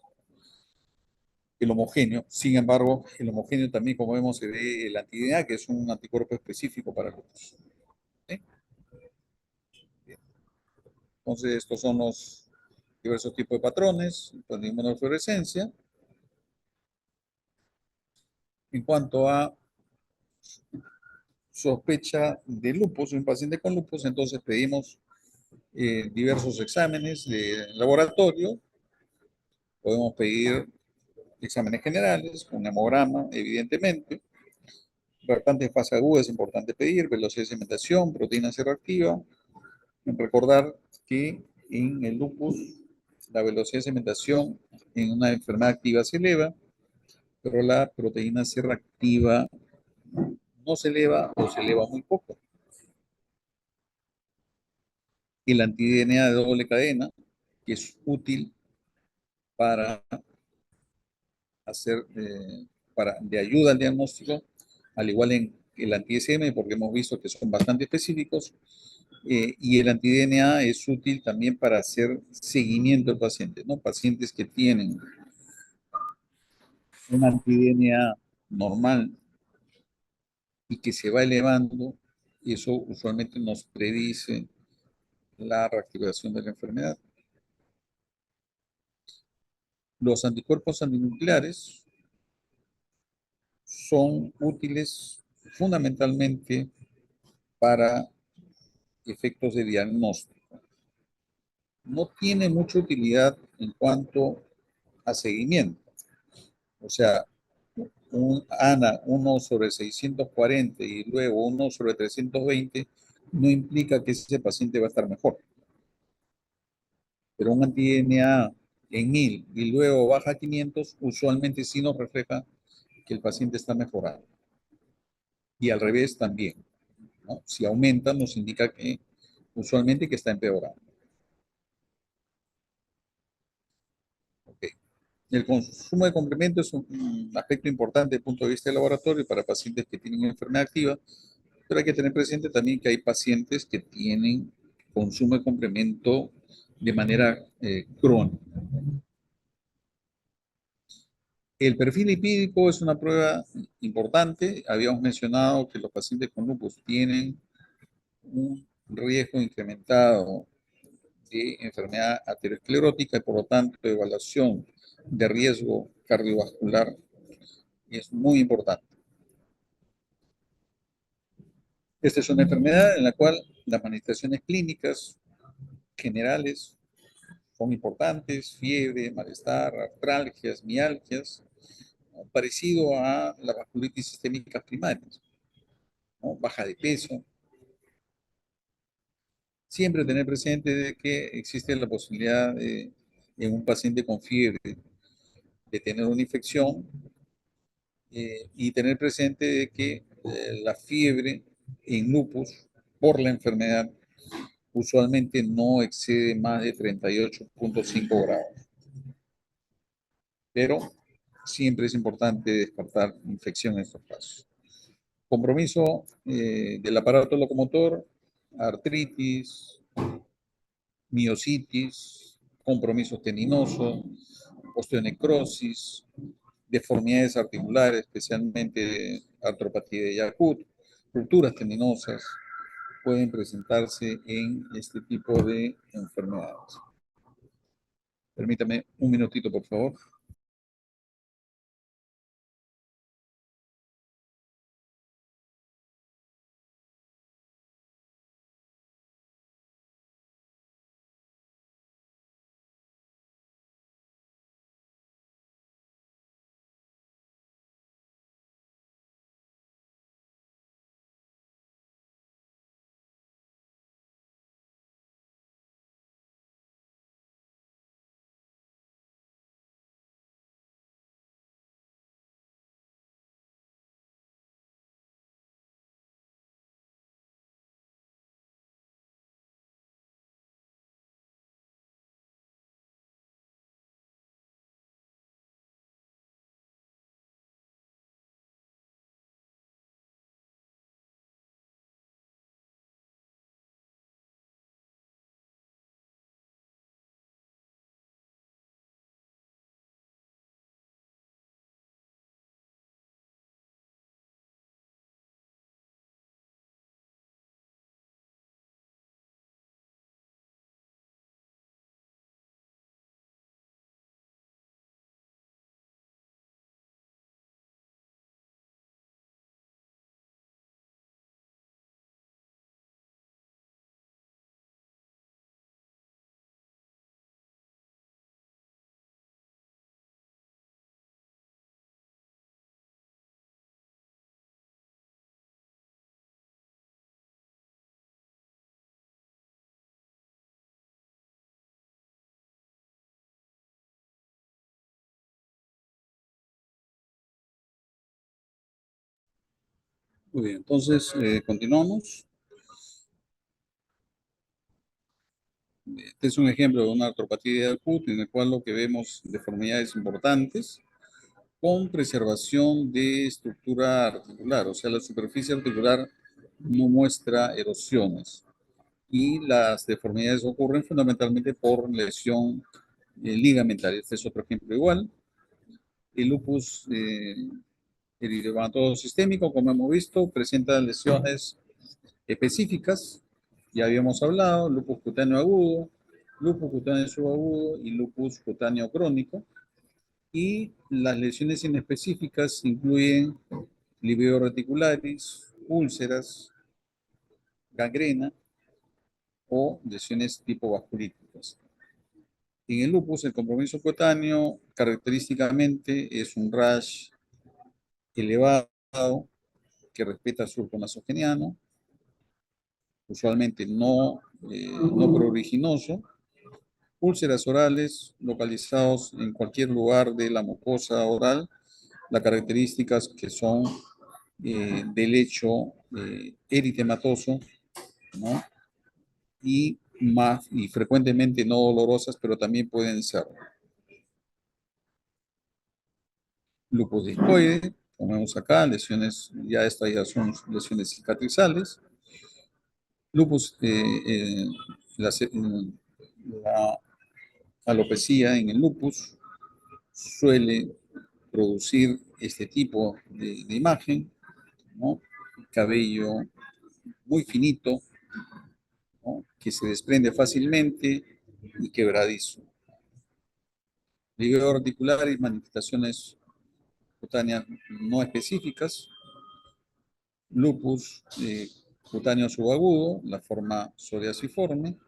homogéneo. Sin embargo, el homogéneo también, como vemos, se ve el anti-DNA, que es un anticuerpo específico para lupus. ¿Sí? Entonces, estos son los diversos tipos de patrones de inmunofluorescencia. En cuanto a sospecha de lupus, un paciente con lupus, entonces pedimos diversos exámenes de laboratorio. Podemos pedir exámenes generales, un hemograma, evidentemente. Reactantes de fase aguda es importante pedir, velocidad de sedimentación, proteína C reactiva. Recordar que en el lupus la velocidad de sedimentación en una enfermedad activa se eleva, pero la proteína C reactiva no se eleva o se eleva muy poco. El anti-DNA de doble cadena, que es útil para hacer, de ayuda al diagnóstico, al igual en el anti-SM, porque hemos visto que son bastante específicos, y el anti-DNA es útil también para hacer seguimiento del paciente, ¿no? Pacientes que tienen un anti-DNA normal y que se va elevando, y eso usualmente nos predice la reactivación de la enfermedad. Los anticuerpos antinucleares son útiles fundamentalmente para efectos de diagnóstico. no tiene mucha utilidad en cuanto a seguimiento. O sea, un ANA 1/640 y luego 1/320 no implica que ese paciente va a estar mejor. Pero un anti-DNA en 1000 y luego baja a 500, usualmente sí nos refleja que el paciente está mejorando. Y al revés también, ¿no? Si aumenta, nos indica que usualmente que está empeorando. Okay. El consumo de complementos es un aspecto importante desde el punto de vista del laboratorio para pacientes que tienen enfermedad activa, pero hay que tener presente también que hay pacientes que tienen consumo de complemento de manera crónica. El perfil lipídico es una prueba importante. Habíamos mencionado que los pacientes con lupus tienen un riesgo incrementado de enfermedad aterosclerótica y por lo tanto evaluación de riesgo cardiovascular es muy importante. Esta es una enfermedad en la cual las manifestaciones clínicas generales son importantes: fiebre, malestar, artralgias, mialgias, ¿no? Parecido a las vasculitis sistémicas primarias, ¿no? Baja de peso. Siempre tener presente de que existe la posibilidad de, en un paciente con fiebre, de tener una infección, y tener presente de que la fiebre en lupus por la enfermedad usualmente no excede más de 38,5 grados. Pero siempre es importante descartar infección en estos casos. Compromiso del aparato locomotor, artritis, miositis, compromiso tendinoso, osteonecrosis, deformidades articulares, especialmente artropatía de Charcot, rupturas tendinosas, pueden presentarse en este tipo de enfermedades. Permítame un minutito, por favor. Muy bien, entonces continuamos. Este es un ejemplo de una artropatía de Charcot en el cual lo que vemos deformidades importantes con preservación de estructura articular, o sea, la superficie articular no muestra erosiones y las deformidades ocurren fundamentalmente por lesión ligamentaria. Este es otro ejemplo igual. El lupus eritematoso sistémico, como hemos visto, presenta lesiones específicas. Ya habíamos hablado: lupus cutáneo agudo, lupus cutáneo subagudo y lupus cutáneo crónico. Y las lesiones inespecíficas incluyen livedo reticularis, úlceras, gangrena o lesiones tipo vasculíticas. En el lupus, el compromiso cutáneo característicamente es un rash elevado que respeta el surco nasogeniano, usualmente no pruriginoso, úlceras orales localizados en cualquier lugar de la mucosa oral, las características que son de lecho eritematoso, ¿no? Y frecuentemente no dolorosas, pero también pueden ser lupus discoide, como vemos acá, lesiones, ya estas ya son lesiones cicatrizales, lupus, la alopecia en el lupus suele producir este tipo de imagen, ¿no? Cabello muy finito, ¿no? Que se desprende fácilmente y quebradizo. Ligador articular y manifestaciones cutáneas no específicas, lupus cutáneo subagudo, la forma psoriasiforme,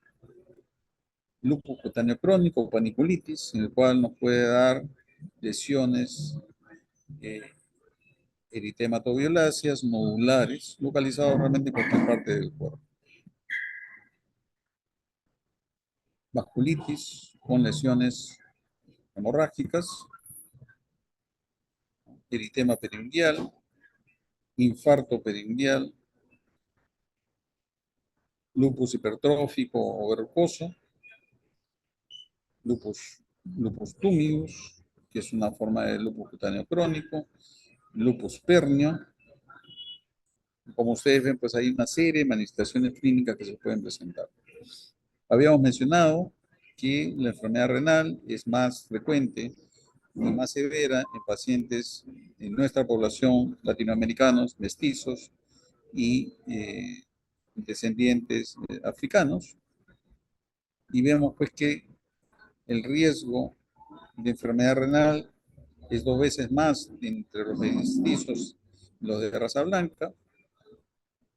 lupus cutáneo crónico o paniculitis, en el cual nos puede dar lesiones eh, eritematoviolaceas nodulares, localizados realmente en cualquier parte del cuerpo. Vasculitis con lesiones hemorrágicas, eritema periungual, infarto periungual, lupus hipertrófico o verrucoso, lupus túmidus, que es una forma de lupus cutáneo crónico, lupus pernio. Como ustedes ven, pues hay una serie de manifestaciones clínicas que se pueden presentar. Habíamos mencionado que la enfermedad renal es más frecuente y más severa en pacientes en nuestra población latinoamericanos, mestizos y descendientes africanos. Y vemos pues que el riesgo de enfermedad renal es 2 veces más entre los mestizos y los de raza blanca.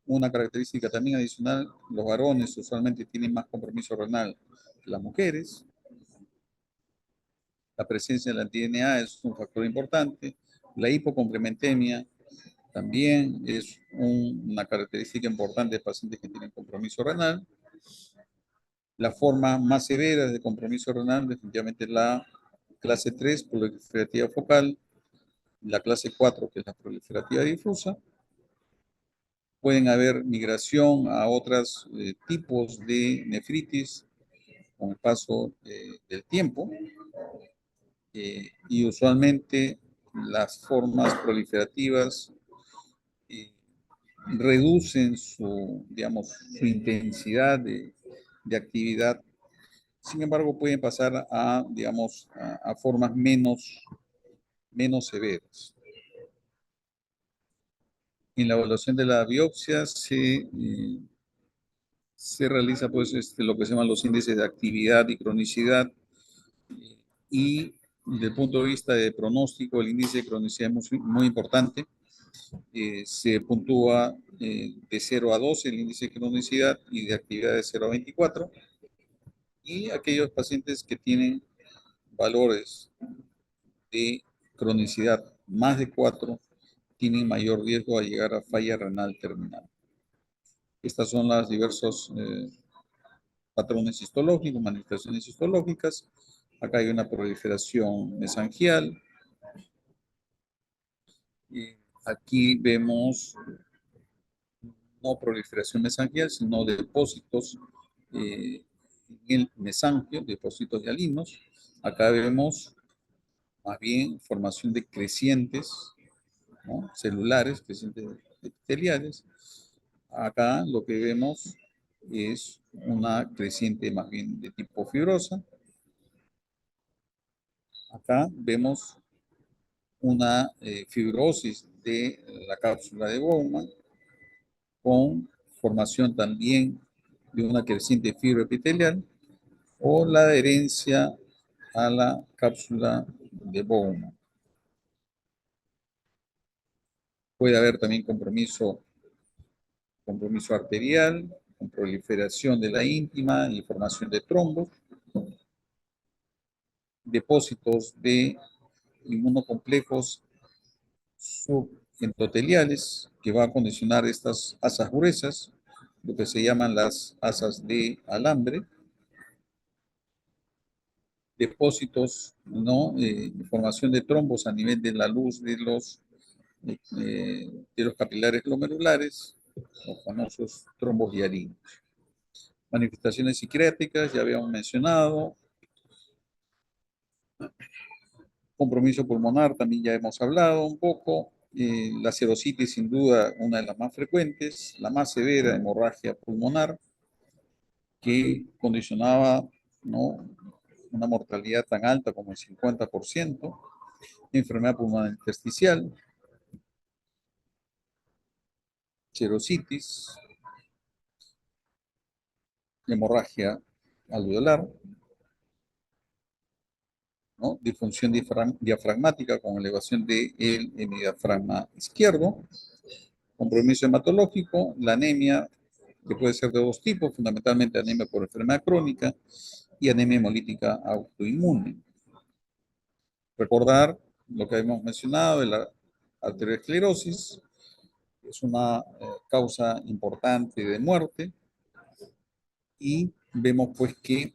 Una característica también adicional, los varones usualmente tienen más compromiso renal que las mujeres. La presencia del anti-DNA es un factor importante. La hipocomplementemia también es una característica importante de pacientes que tienen compromiso renal. La forma más severa de compromiso renal definitivamente es la clase 3, proliferativa focal, la clase 4, que es la proliferativa difusa. Pueden haber migración a otros tipos de nefritis con el paso del tiempo, y usualmente las formas proliferativas eh, reducen digamos, su intensidad de actividad. Sin embargo, pueden pasar a, digamos, a formas menos severas. En la evaluación de la biopsia se realiza pues lo que se llaman los índices de actividad y cronicidad, y desde el punto de vista de pronóstico, el índice de cronicidad es muy importante. Se puntúa de 0 a 12 el índice de cronicidad y de actividad de 0 a 24. Y aquellos pacientes que tienen valores de cronicidad más de 4 tienen mayor riesgo a llegar a falla renal terminal. Estas son las diversos patrones histológicos, manifestaciones histológicas. Acá hay una proliferación mesangial. Aquí vemos no proliferación mesangial, sino depósitos en el mesangio, depósitos hialinos. Acá vemos más bien formación de crecientes, ¿no? Celulares, crecientes epiteliales. Acá lo que vemos es una creciente más bien de tipo fibrosa. Acá vemos una fibrosis de la cápsula de Bowman con formación también de una creciente fibroepitelial o la adherencia a la cápsula de Bowman. Puede haber también compromiso arterial, con proliferación de la íntima y formación de trombos. depósitos de inmunocomplejos subendoteliales que va a condicionar estas asas gruesas, lo que se llaman las asas de alambre, depósitos, ¿no? Formación de trombos a nivel de la luz de los capilares glomerulares, los famosos trombos hialinos. Manifestaciones psiquiátricas, ya habíamos mencionado. Compromiso pulmonar, también ya hemos hablado un poco. La serositis, sin duda, una de las más frecuentes. La más severa, hemorragia pulmonar, que condicionaba, ¿no?, una mortalidad tan alta como el 50%. Enfermedad pulmonar intersticial, serositis, hemorragia alveolar, ¿no?, disfunción diafragmática con elevación del diafragma izquierdo, compromiso hematológico, la anemia, que puede ser de dos tipos, fundamentalmente anemia por enfermedad crónica y anemia hemolítica autoinmune. Recordar lo que hemos mencionado de la arteriosclerosis, es una causa importante de muerte, y vemos pues que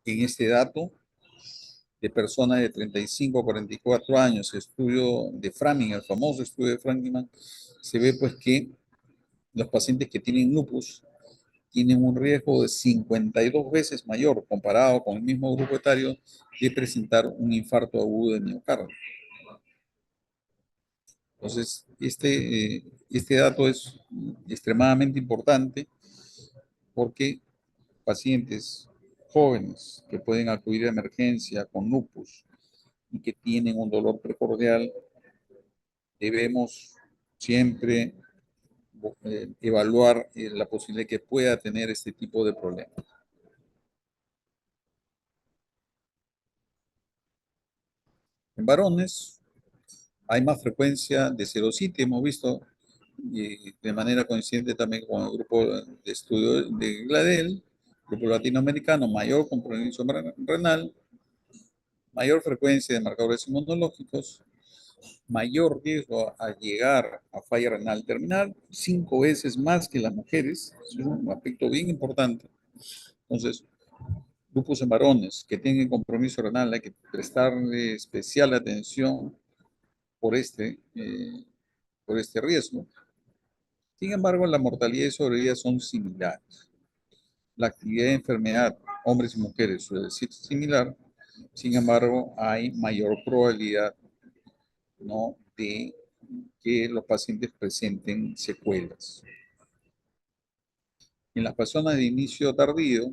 en este dato de personas de 35 a 44 años, estudio de Framingham, el famoso estudio de Framingham, se ve pues que los pacientes que tienen lupus tienen un riesgo de 52 veces mayor comparado con el mismo grupo etario de presentar un infarto agudo de miocardio. Entonces, este dato es extremadamente importante porque pacientes jóvenes que pueden acudir a emergencia con lupus y que tienen un dolor precordial, debemos siempre evaluar la posibilidad que pueda tener este tipo de problemas. En varones hay más frecuencia de serositis, hemos visto, y de manera coincidente también con el grupo de estudio de Gladel, grupo latinoamericano, mayor compromiso renal, mayor frecuencia de marcadores inmunológicos, mayor riesgo a llegar a falla renal terminal, 5 veces más que las mujeres. Es un aspecto bien importante. Entonces, grupos en varones que tengan compromiso renal, hay que prestarle especial atención por por este riesgo. Sin embargo, la mortalidad y sobrevida son similares. La actividad de enfermedad, hombres y mujeres, suele ser similar. Sin embargo, hay mayor probabilidad, ¿no?, de que los pacientes presenten secuelas. En las personas de inicio tardío,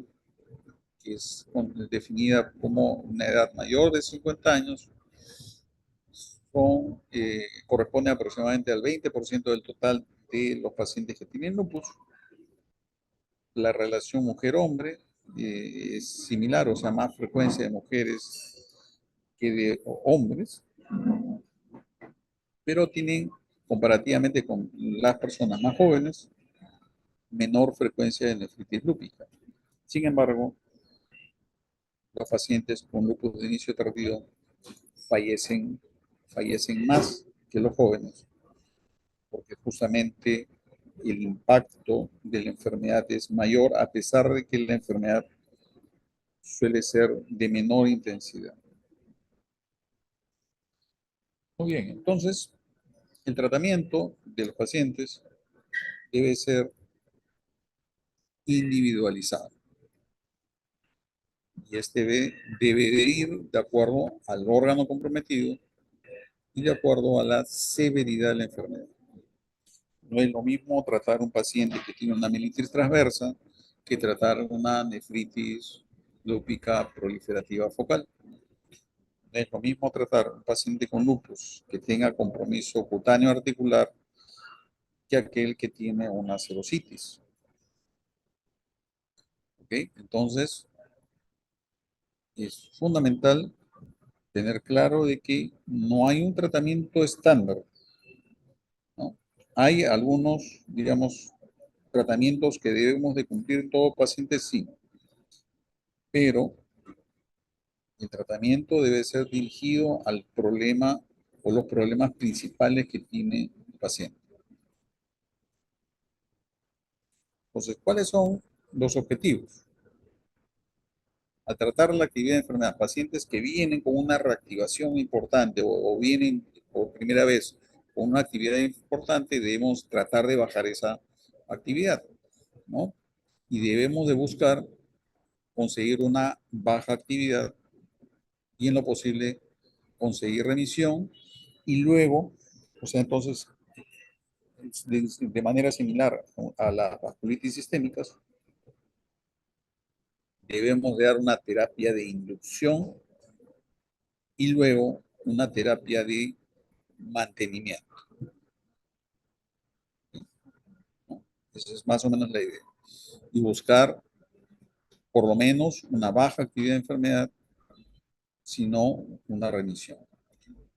que es definida como una edad mayor de 50 años, corresponde aproximadamente al 20% del total de los pacientes que tienen lupus. La relación mujer-hombre es similar, o sea, más frecuencia de mujeres que de hombres, pero tienen, comparativamente con las personas más jóvenes, menor frecuencia de nefritis lúpica. Sin embargo, los pacientes con lupus de inicio tardío fallecen, fallecen más que los jóvenes, porque justamente el impacto de la enfermedad es mayor, a pesar de que la enfermedad suele ser de menor intensidad. Muy bien, entonces el tratamiento de los pacientes debe ser individualizado, y debe de ir de acuerdo al órgano comprometido y de acuerdo a la severidad de la enfermedad. No es lo mismo tratar un paciente que tiene una mielitis transversa que tratar una nefritis lúpica proliferativa focal. No es lo mismo tratar un paciente con lupus que tenga compromiso cutáneo articular que aquel que tiene una serositis. ¿Ok? Entonces, es fundamental tener claro de que no hay un tratamiento estándar, ¿no? Hay algunos, digamos, tratamientos que debemos de cumplir todo paciente, sí, pero El tratamiento debe ser dirigido al problema o los problemas principales que tiene el paciente. Entonces, ¿cuáles son los objetivos? Al tratar la actividad de enfermedad, pacientes que vienen con una reactivación importante o vienen por primera vez con una actividad importante, debemos tratar de bajar esa actividad, ¿no? Y debemos de buscar conseguir una baja actividad y en lo posible conseguir remisión y luego, o sea, entonces, de manera similar a las vasculitis sistémicas, debemos de dar una terapia de inducción y luego una terapia de mantenimiento, ¿no? Esa es más o menos la idea. Y buscar por lo menos una baja actividad de enfermedad, sino una remisión.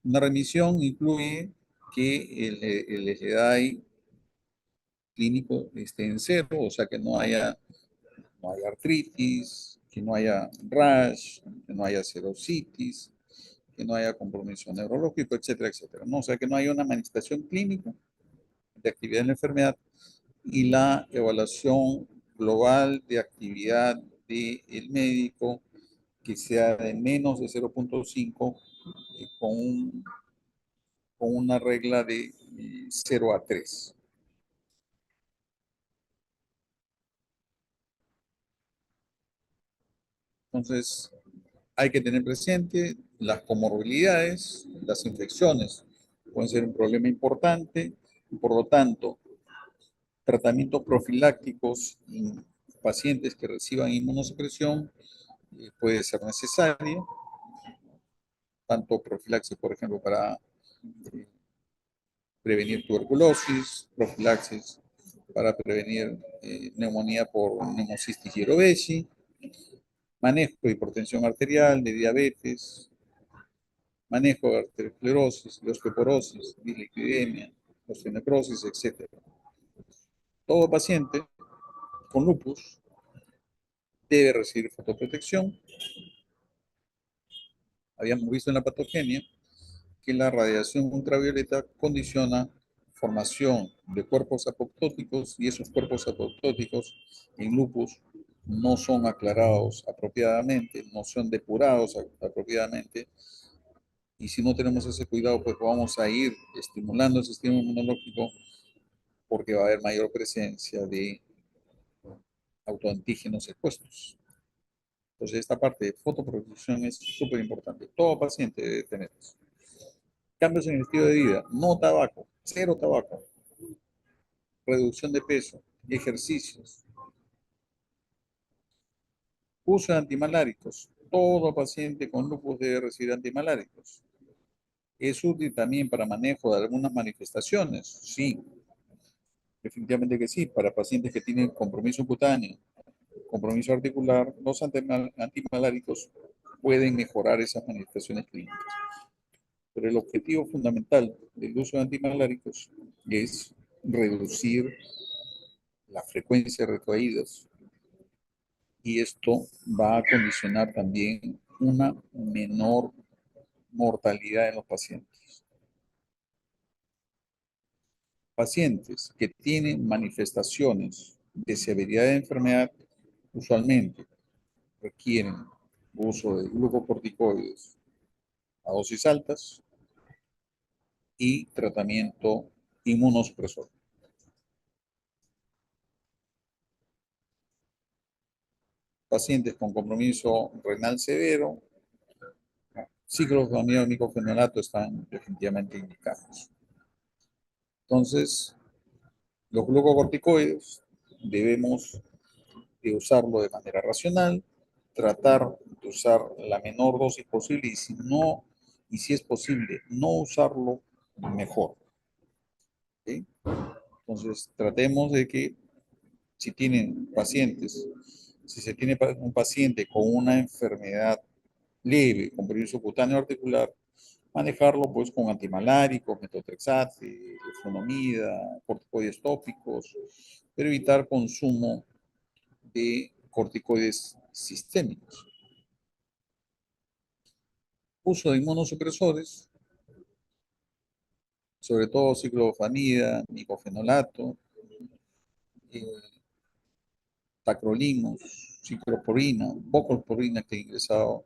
Una remisión incluye que el SLEDAI clínico esté en cero, o sea que no haya artritis, que no haya rash, que no haya serositis, que no haya compromiso neurológico, etcétera, etcétera, ¿no? O sea que no haya una manifestación clínica de actividad en la enfermedad y la evaluación global de actividad del médico que sea de menos de 0.5 con una regla de 0 a 3. Entonces, hay que tener presente las comorbilidades, las infecciones pueden ser un problema importante, y por lo tanto, tratamientos profilácticos en pacientes que reciban inmunosupresión puede ser necesario, tanto profilaxis, por ejemplo, para eh, prevenir tuberculosis, profilaxis para prevenir neumonía por neumocistis jirovecii, manejo de hipertensión arterial, de diabetes, manejo de arteriosclerosis, de osteoporosis, dislipidemia, osteonecrosis, etc. Todo paciente con lupus debe recibir fotoprotección. Habíamos visto en la patogenia que la radiación ultravioleta condiciona formación de cuerpos apoptóticos y esos cuerpos apoptóticos en lupus no son aclarados apropiadamente, no son depurados apropiadamente y si no tenemos ese cuidado pues vamos a ir estimulando el sistema inmunológico porque va a haber mayor presencia de autoantígenos expuestos. Entonces esta parte de fotoprotección es súper importante. Todo paciente debe tener eso. Cambios en el estilo de vida, no tabaco, cero tabaco, reducción de peso, ejercicios, uso de antimaláricos. Todo paciente con lupus debe recibir antimaláricos. ¿Es útil también para manejo de algunas manifestaciones? Sí, definitivamente que sí. Para pacientes que tienen compromiso cutáneo, compromiso articular, los antimaláricos pueden mejorar esas manifestaciones clínicas. Pero el objetivo fundamental del uso de antimaláricos es reducir la frecuencia de recaídas y esto va a condicionar también una menor mortalidad en los pacientes. Pacientes que tienen manifestaciones de severidad de enfermedad usualmente requieren uso de glucocorticoides a dosis altas y tratamiento inmunosupresor. Pacientes con compromiso renal severo, ciclofosfamida o micofenolato están definitivamente indicados. Entonces, los glucocorticoides debemos de usarlo de manera racional, tratar de usar la menor dosis posible y si no, y si es posible, no usarlo mejor. ¿Sí? Entonces, tratemos de que si tienen pacientes, si se tiene un paciente con una enfermedad leve, con periodo subcutáneo articular, manejarlo pues con antimaláricos, metotrexate, flunomida, corticoides tópicos, pero evitar consumo de corticoides sistémicos. Uso de inmunosupresores, sobre todo ciclofamida, micofenolato, eh, tacrolimus, cicloporina, voclosporina que he ingresado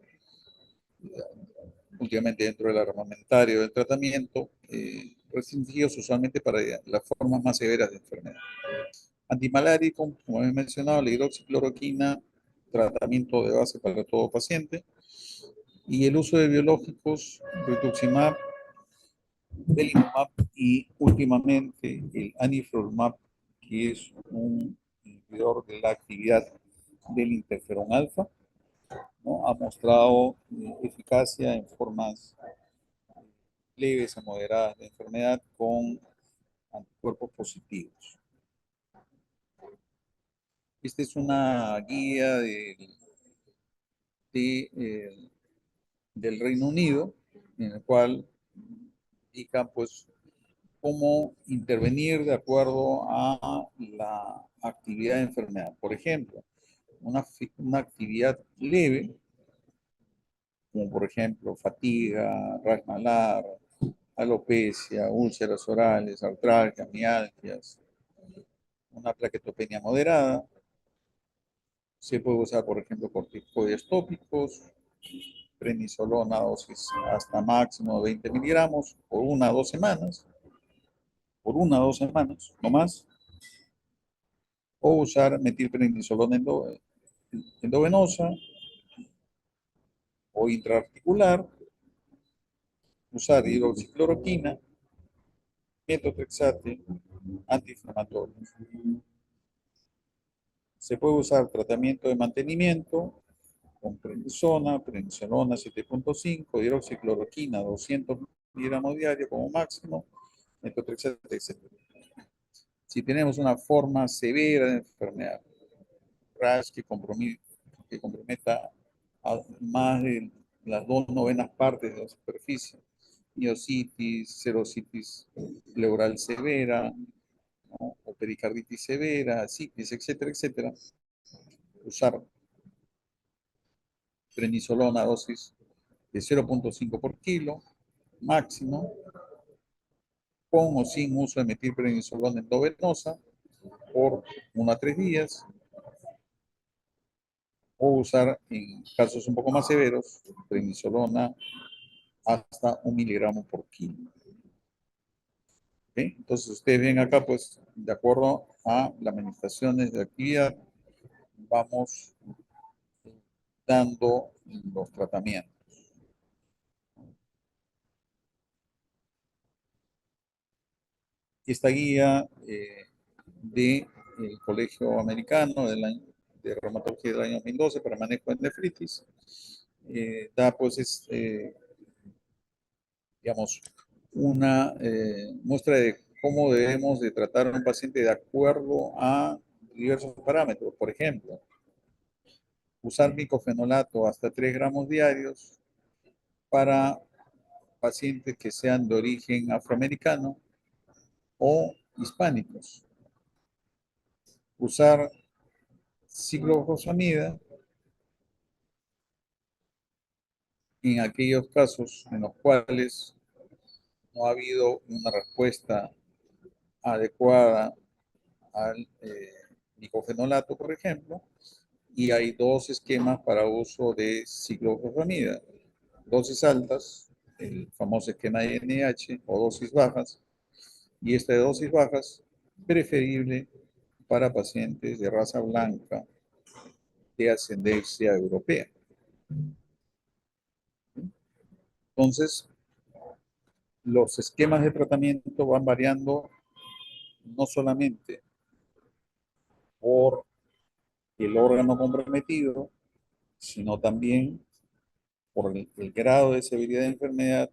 últimamente dentro del armamentario del tratamiento, restringidos usualmente para las formas más severas de enfermedad. Antimalárico, como he mencionado, la hidroxicloroquina, tratamiento de base para todo paciente, y el uso de biológicos, rituximab, belimumab y últimamente el anifrolumab, que es un inhibidor de la actividad del interferón alfa, ¿no? Ha mostrado eficacia en formas leves a moderadas de enfermedad con anticuerpos positivos. Esta es una guía de, del Reino Unido, en el cual indican pues cómo intervenir de acuerdo a la actividad de enfermedad. Por ejemplo, una actividad leve, como por ejemplo fatiga, ras malar, alopecia, úlceras orales, artralgias, mialgias, una plaquetopenia moderada. Se puede usar, por ejemplo, corticoides tópicos, prednisolona dosis hasta máximo 20 miligramos por 1 a 2 semanas, no más, o usar metilprednisolona endovenosa o intraarticular, usar hidroxicloroquina, metotrexate, antiinflamatorios. Se puede usar tratamiento de mantenimiento con prednisolona 7.5, hidroxicloroquina 200 miligramos diarios como máximo, metotrexate, etc. Si tenemos una forma severa de enfermedad, rash que comprometa a más de las 2/9 partes de la superficie, miositis, serositis pleural severa, ¿no? O pericarditis severa, citis, etcétera, etcétera, usar prednisolona dosis de 0.5 por kilo máximo, con o sin uso de metilprednisolona endovenosa por 1 a 3 días, o usar en casos un poco más severos prednisolona hasta 1 miligramo por kilo. ¿Okay? Entonces ustedes ven acá, pues, de acuerdo a las manifestaciones de actividad, vamos dando los tratamientos. Esta guía del Colegio Americano de Reumatología del año 2012 para manejo de nefritis da, pues, digamos, una muestra de cómo debemos de tratar a un paciente de acuerdo a diversos parámetros. Por ejemplo, usar micofenolato hasta 3 gramos diarios para pacientes que sean de origen afroamericano o hispánicos. Usar ciclofosfamida en aquellos casos en los cuales no ha habido una respuesta adecuada al micofenolato, por ejemplo, y hay dos esquemas para uso de ciclofosfamida. Dosis altas, el famoso esquema de NH, o dosis bajas, y esta de dosis bajas, preferible para pacientes de raza blanca de ascendencia europea. Entonces, los esquemas de tratamiento van variando no solamente por el órgano comprometido, sino también por el grado de severidad de enfermedad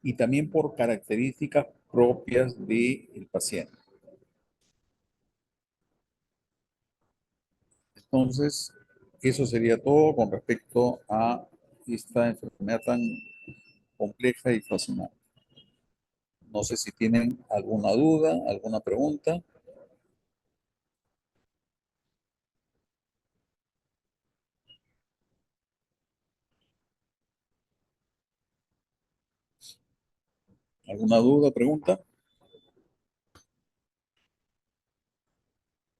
y también por características propias del paciente. Entonces, eso sería todo con respecto a esta enfermedad tan compleja y fascinante. No sé si tienen alguna duda, alguna pregunta. ¿Alguna duda, pregunta?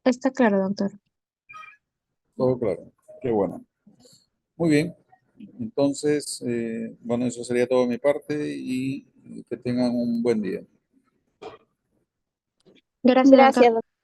Está claro, doctor. Todo claro. Qué bueno. Muy bien. Entonces, bueno, eso sería todo de mi parte y que tengan un buen día. Gracias, doctor. Gracias, doctor.